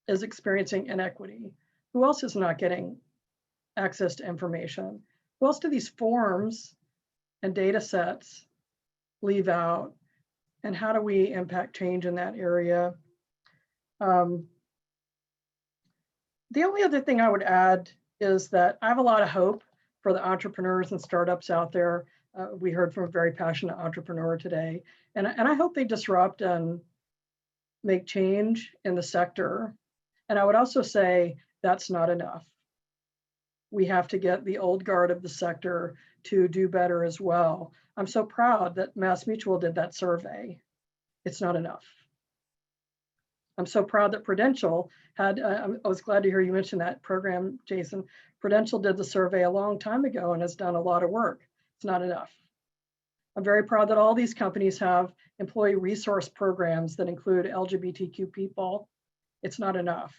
is experiencing inequity? Who else is not getting access to information? Who else do these forms and data sets leave out? And how do we impact change in that area? The only other thing I would add is that I have a lot of hope for the entrepreneurs and startups out there. We heard from a very passionate entrepreneur today, and I hope they disrupt and make change in the sector. And I would also say that's not enough. We have to get the old guard of the sector to do better as well. I'm so proud that MassMutual did that survey. It's not enough. I'm so proud that Prudential had, I was glad to hear you mention that program, Jason. Prudential did the survey a long time ago and has done a lot of work. It's not enough. I'm very proud that all these companies have employee resource programs that include LGBTQ people. It's not enough.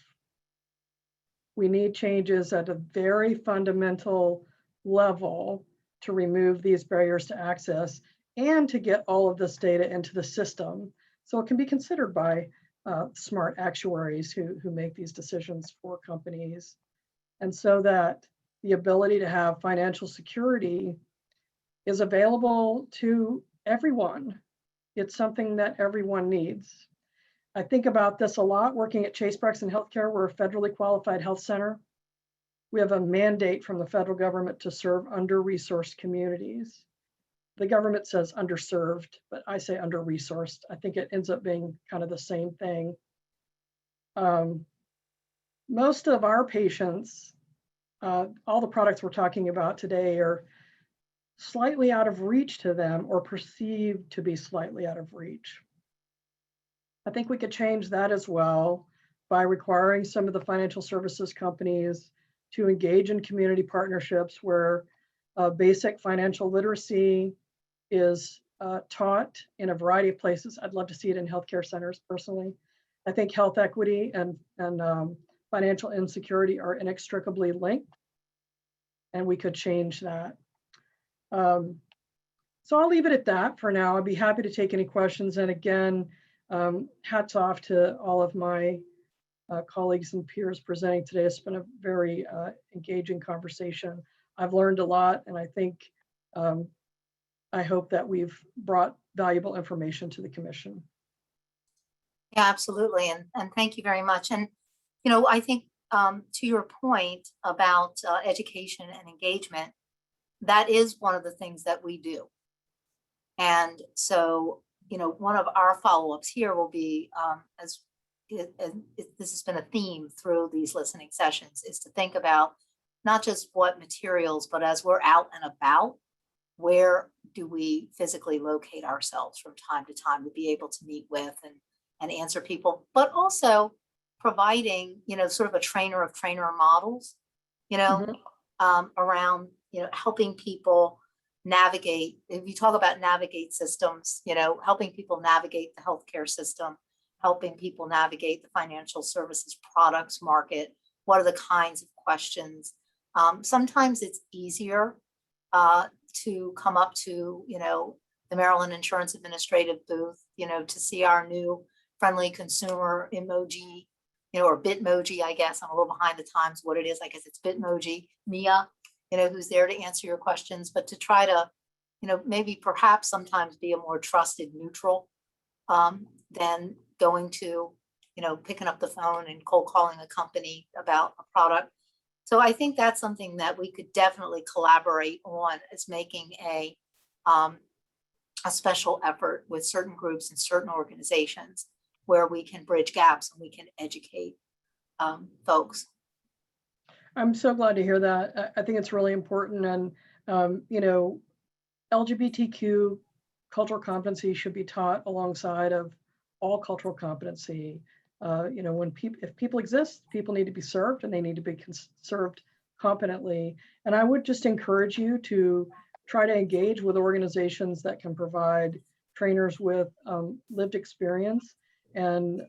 We need changes at a very fundamental level to remove these barriers to access and to get all of this data into the system so it can be considered by smart actuaries who make these decisions for companies. And so that the ability to have financial security is available to everyone. It's something that everyone needs. I think about this a lot working at Chase Braxton Healthcare. We're a federally qualified health center. We have a mandate from the federal government to serve under-resourced communities. The government says underserved, but I say under-resourced. I think it ends up being kind of the same thing. Most of our patients, all the products we're talking about today are slightly out of reach to them or perceived to be slightly out of reach. I think we could change that as well by requiring some of the financial services companies to engage in community partnerships where basic financial literacy is taught in a variety of places. I'd love to see it in healthcare centers personally. I think health equity and financial insecurity are inextricably linked, and we could change that. So I'll leave it at that for now. I'd be happy to take any questions. And again, hats off to all of my colleagues and peers presenting today. It's been a very engaging conversation. I've learned a lot, and I think, I hope that we've brought valuable information to the commission.
Yeah, absolutely. And thank you very much. And, I think to your point about education and engagement, that is one of the things that we do. And so, one of our follow-ups here will be, as this has been a theme through these listening sessions, is to think about not just what materials, but as we're out and about, where do we physically locate ourselves from time to time to be able to meet with and answer people, but also providing, sort of a trainer of trainer models, around, helping people navigate. If you talk about navigate systems, helping people navigate the healthcare system, helping people navigate the financial services products market. What are the kinds of questions? Sometimes it's easier to come up to, the Maryland Insurance Administrative booth, to see our new friendly consumer emoji, or Bitmoji, I guess. I'm a little behind the times what it is. I guess it's Bitmoji, Mia, who's there to answer your questions, but to try to, maybe perhaps sometimes be a more trusted neutral than going to, picking up the phone and cold calling a company about a product. So I think that's something that we could definitely collaborate on, is making a special effort with certain groups and certain organizations where we can bridge gaps and we can educate folks.
I'm so glad to hear that. I think it's really important. And, LGBTQ cultural competency should be taught alongside of all cultural competency. If people exist, people need to be served, and they need to be served competently. And I would just encourage you to try to engage with organizations that can provide trainers with lived experience, and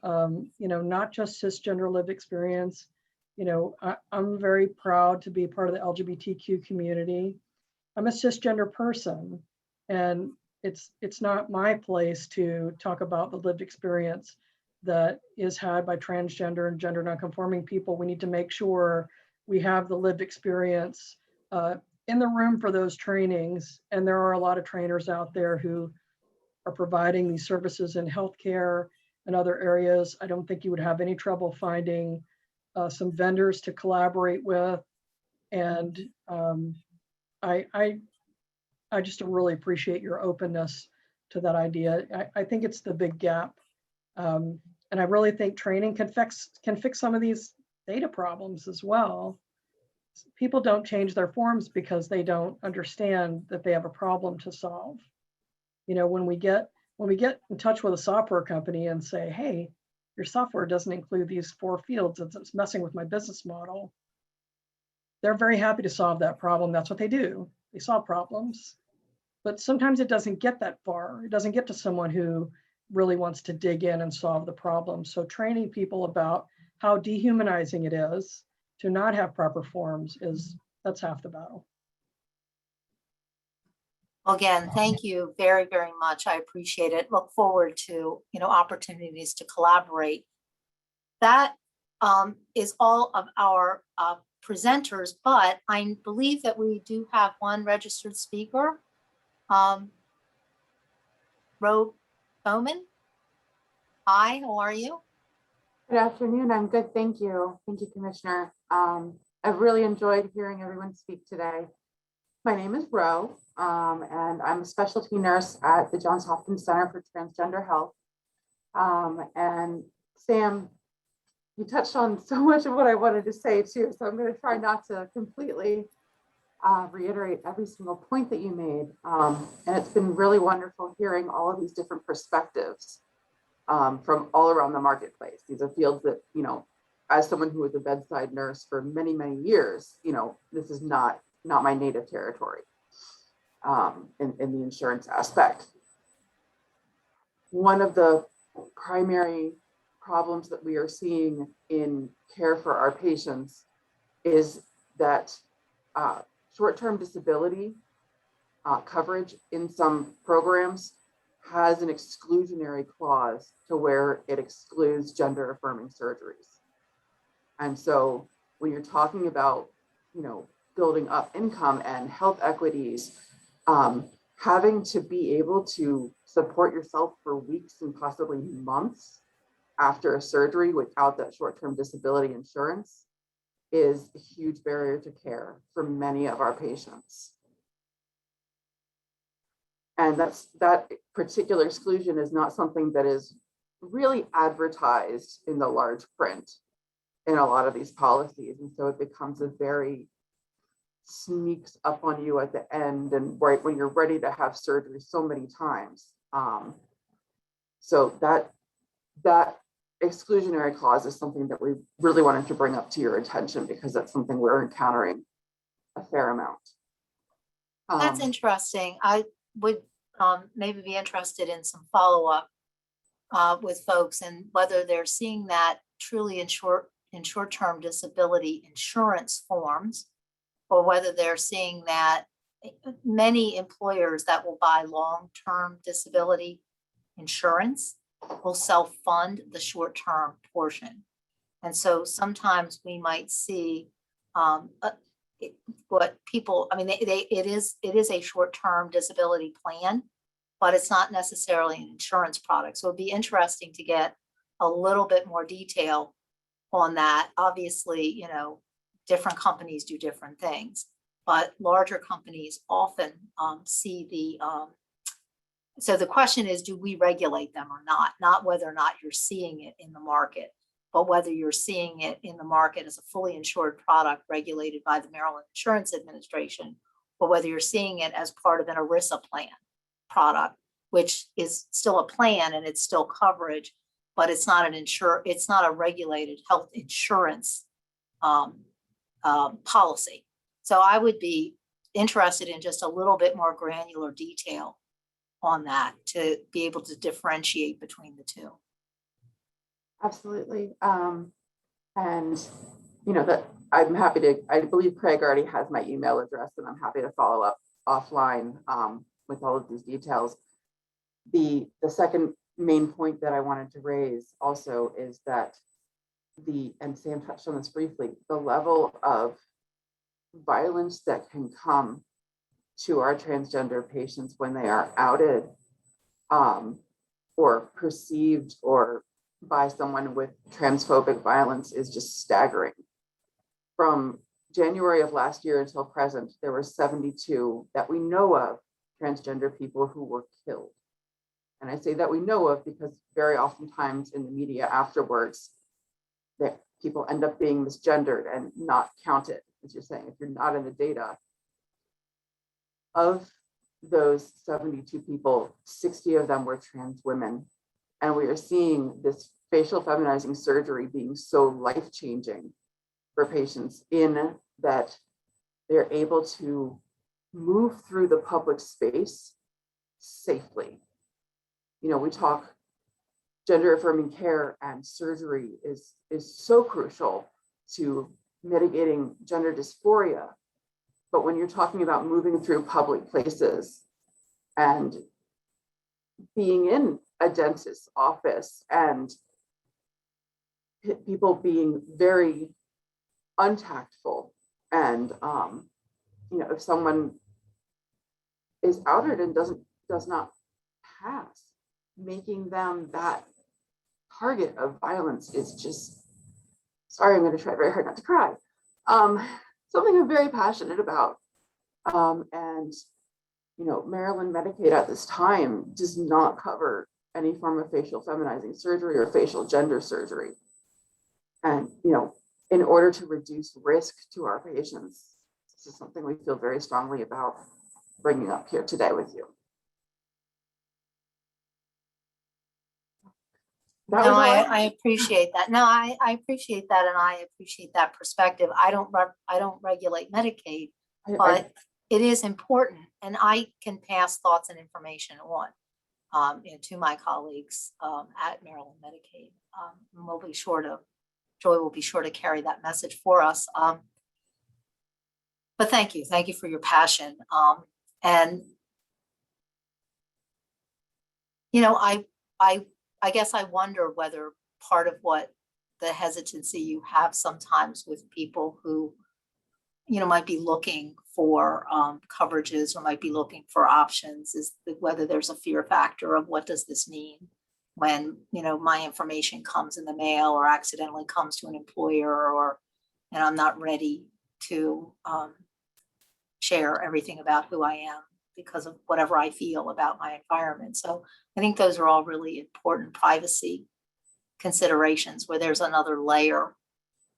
not just cisgender lived experience. I'm very proud to be part of the LGBTQ community. I'm a cisgender person, and it's not my place to talk about the lived experience that is had by transgender and gender nonconforming people. We need to make sure we have the lived experience in the room for those trainings. And there are a lot of trainers out there who are providing these services in healthcare and other areas. I don't think you would have any trouble finding some vendors to collaborate with. And I just really appreciate your openness to that idea. I think it's the big gap. And I really think training can fix some of these data problems as well. People don't change their forms because they don't understand that they have a problem to solve. You know, when we get in touch with a software company and say, hey, your software doesn't include these 4 fields, it's messing with my business model, they're very happy to solve that problem. That's what they do. They solve problems. But sometimes it doesn't get that far. It doesn't get to someone who really wants to dig in and solve the problem. So training people about how dehumanizing it is to not have proper forms that's half the battle.
Again, thank you very, very much. I appreciate it. Look forward to, opportunities to collaborate. That is all of our presenters, but I believe that we do have one registered speaker. Ro Bowman. Hi, how are you?
Good afternoon. I'm good. Thank you. Thank you, Commissioner. I've really enjoyed hearing everyone speak today. My name is Ro, and I'm a specialty nurse at the Johns Hopkins Center for Transgender Health. And Sam, you touched on so much of what I wanted to say too, so I'm going to try not to completely reiterate every single point that you made. And it's been really wonderful hearing all of these different perspectives from all around the marketplace. These are fields that, as someone who was a bedside nurse for many, many years, this is not my native territory in the insurance aspect. One of the primary problems that we are seeing in care for our patients is that short-term disability coverage in some programs has an exclusionary clause to where it excludes gender affirming surgeries. And so when you're talking about, building up income and health equities, having to be able to support yourself for weeks and possibly months after a surgery without that short-term disability insurance is a huge barrier to care for many of our patients. And that particular exclusion is not something that is really advertised in the large print in a lot of these policies. And so it becomes a very sneaks up on you at the end and right when you're ready to have surgery so many times. So that exclusionary clause is something that we really wanted to bring up to your attention because that's something we're encountering a fair amount.
That's interesting. I would maybe be interested in some follow-up with folks and whether they're seeing that truly in short-term disability insurance forms, or whether they're seeing that many employers that will buy long-term disability insurance will self-fund the short-term portion. And so sometimes we might see what people, it is a short-term disability plan, but it's not necessarily an insurance product. So it'd be interesting to get a little bit more detail on that. Obviously, different companies do different things, but larger companies often see the, so the question is, do we regulate them or not? Not whether or not you're seeing it in the market, but whether you're seeing it in the market as a fully insured product regulated by the Maryland Insurance Administration, or whether you're seeing it as part of an ERISA plan product, which is still a plan and it's still coverage, but it's not it's not a regulated health insurance policy. So I would be interested in just a little bit more granular detail on that to be able to differentiate between the two.
Absolutely. And that I'm happy to, I believe Craig already has my email address and I'm happy to follow up offline with all of these details. The second main point that I wanted to raise also is that and Sam touched on this briefly, the level of violence that can come to our transgender patients when they are outed or perceived or by someone with transphobic violence is just staggering. From January of last year until present, there were 72 that we know of transgender people who were killed. And I say that we know of because very oftentimes in the media afterwards, that people end up being misgendered and not counted, as you're saying, if you're not in the data. Of those 72 people, 60 of them were trans women. And we are seeing this facial feminizing surgery being so life-changing for patients in that they're able to move through the public space safely. You know, we talk gender affirming care, and surgery is so crucial to mitigating gender dysphoria. But when you're talking about moving through public places and being in a dentist's office and people being very untactful, and you know, if someone is outed and does not pass, making them that target of violence is just, sorry, I'm going to try very hard not to cry. Something I'm very passionate about. And, you know, Maryland Medicaid at this time does not cover any form of facial feminizing surgery or facial gender surgery. And, you know, in order to reduce risk to our patients, this is something we feel very strongly about bringing up here today with you.
No, I appreciate that. No, I appreciate that, and I appreciate that perspective. I don't regulate Medicaid, but it is important, and I can pass thoughts and information on, you know, to my colleagues at Maryland Medicaid. Joy will be sure to carry that message for us. But thank you for your passion, and you know, I guess I wonder whether part of what the hesitancy you have sometimes with people who, you know, might be looking for coverages or might be looking for options is whether there's a fear factor of what does this mean when, you know, my information comes in the mail or accidentally comes to an employer, and I'm not ready to share everything about who I am because of whatever I feel about my environment. So I think those are all really important privacy considerations where there's another layer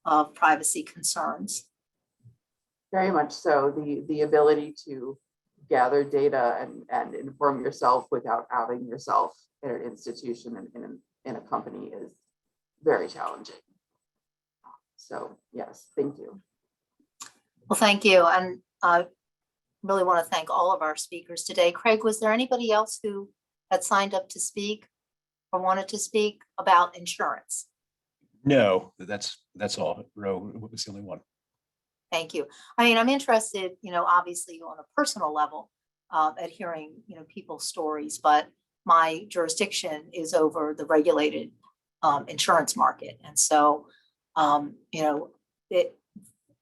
of privacy concerns.
Very much so. The ability to gather data and inform yourself without outing yourself in an institution and in a company is very challenging. So yes, thank you.
Well, thank you. And I really want to thank all of our speakers today. Craig, was there anybody else who had signed up to speak or wanted to speak about insurance?
No, that's all. Ro was the only one.
Thank you. I mean, I'm interested, you know, obviously on a personal level, at hearing, you know, people's stories, but my jurisdiction is over the regulated insurance market. And so, you know,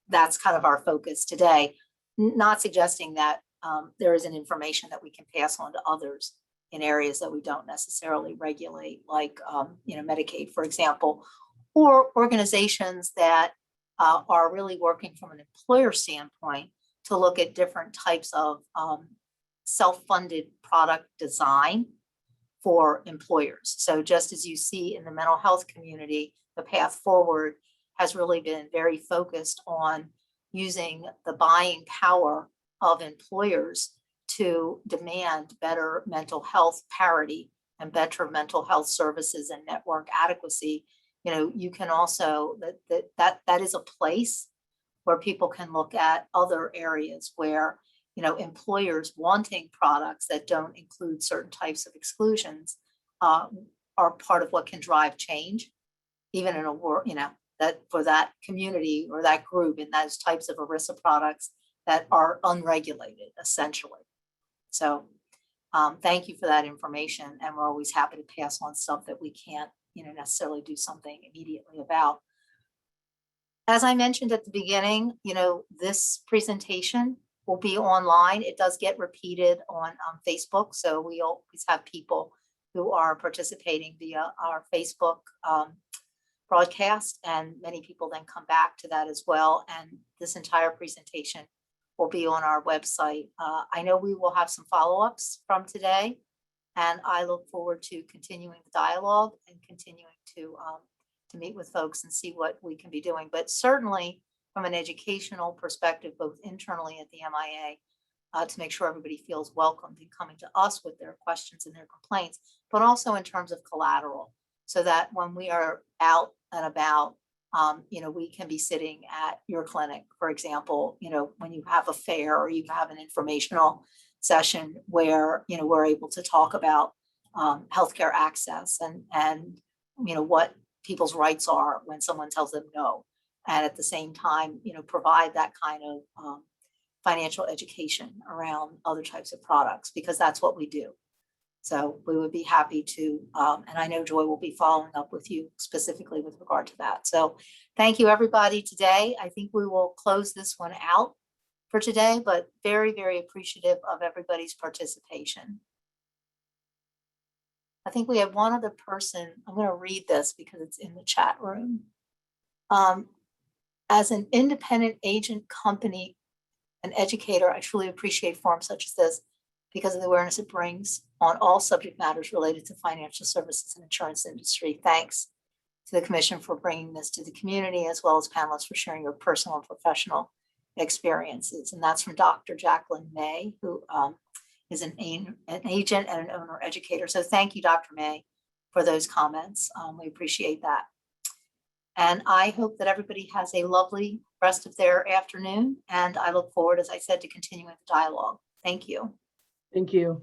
that's kind of our focus today, not suggesting that there isn't information that we can pass on to others in areas that we don't necessarily regulate, like, you know, Medicaid, for example, or organizations that are really working from an employer standpoint to look at different types of self-funded product design for employers. So just as you see in the mental health community, the path forward has really been very focused on using the buying power of employers to demand better mental health parity and better mental health services and network adequacy. You know, you can also, that is a place where people can look at other areas where, you know, employers wanting products that don't include certain types of exclusions are part of what can drive change, even in a world, you know, that for that community or that group in those types of ERISA products that are unregulated, essentially. So thank you for that information. And we're always happy to pass on stuff that we can't, necessarily do something immediately about. As I mentioned at the beginning, this presentation will be online. It does get repeated on Facebook. So we always have people who are participating via our Facebook broadcast, and many people then come back to that as well. And this entire presentation will be on our website. I know we will have some follow-ups from today, and I look forward to continuing the dialogue and continuing to meet with folks and see what we can be doing. But certainly from an educational perspective, both internally at the MIA, to make sure everybody feels welcomed in coming to us with their questions and their complaints, but also in terms of collateral, so that when we are out and about, we can be sitting at your clinic, for example, when you have a fair or you have an informational session where, we're able to talk about healthcare access and what people's rights are when someone tells them no. And at the same time, provide that kind of financial education around other types of products, because that's what we do. So we would be happy to, and I know Joy will be following up with you specifically with regard to that. So thank you, everybody, today. I think we will close this one out for today, but very, very appreciative of everybody's participation. I think we have one other person. I'm going to read this because it's in the chat room. As an independent agent, company, and educator, I truly appreciate forums such as this because of the awareness it brings on all subject matters related to financial services and insurance industry. Thanks to the Commission for bringing this to the community, as well as panelists for sharing your personal and professional experiences. And that's from Dr. Jacqueline May, who is an agent and an owner educator. So thank you, Dr. May, for those comments. We appreciate that. And I hope that everybody has a lovely rest of their afternoon. And I look forward, as I said, to continuing the dialogue. Thank you.
Thank you.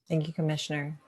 Thank you, Commissioner.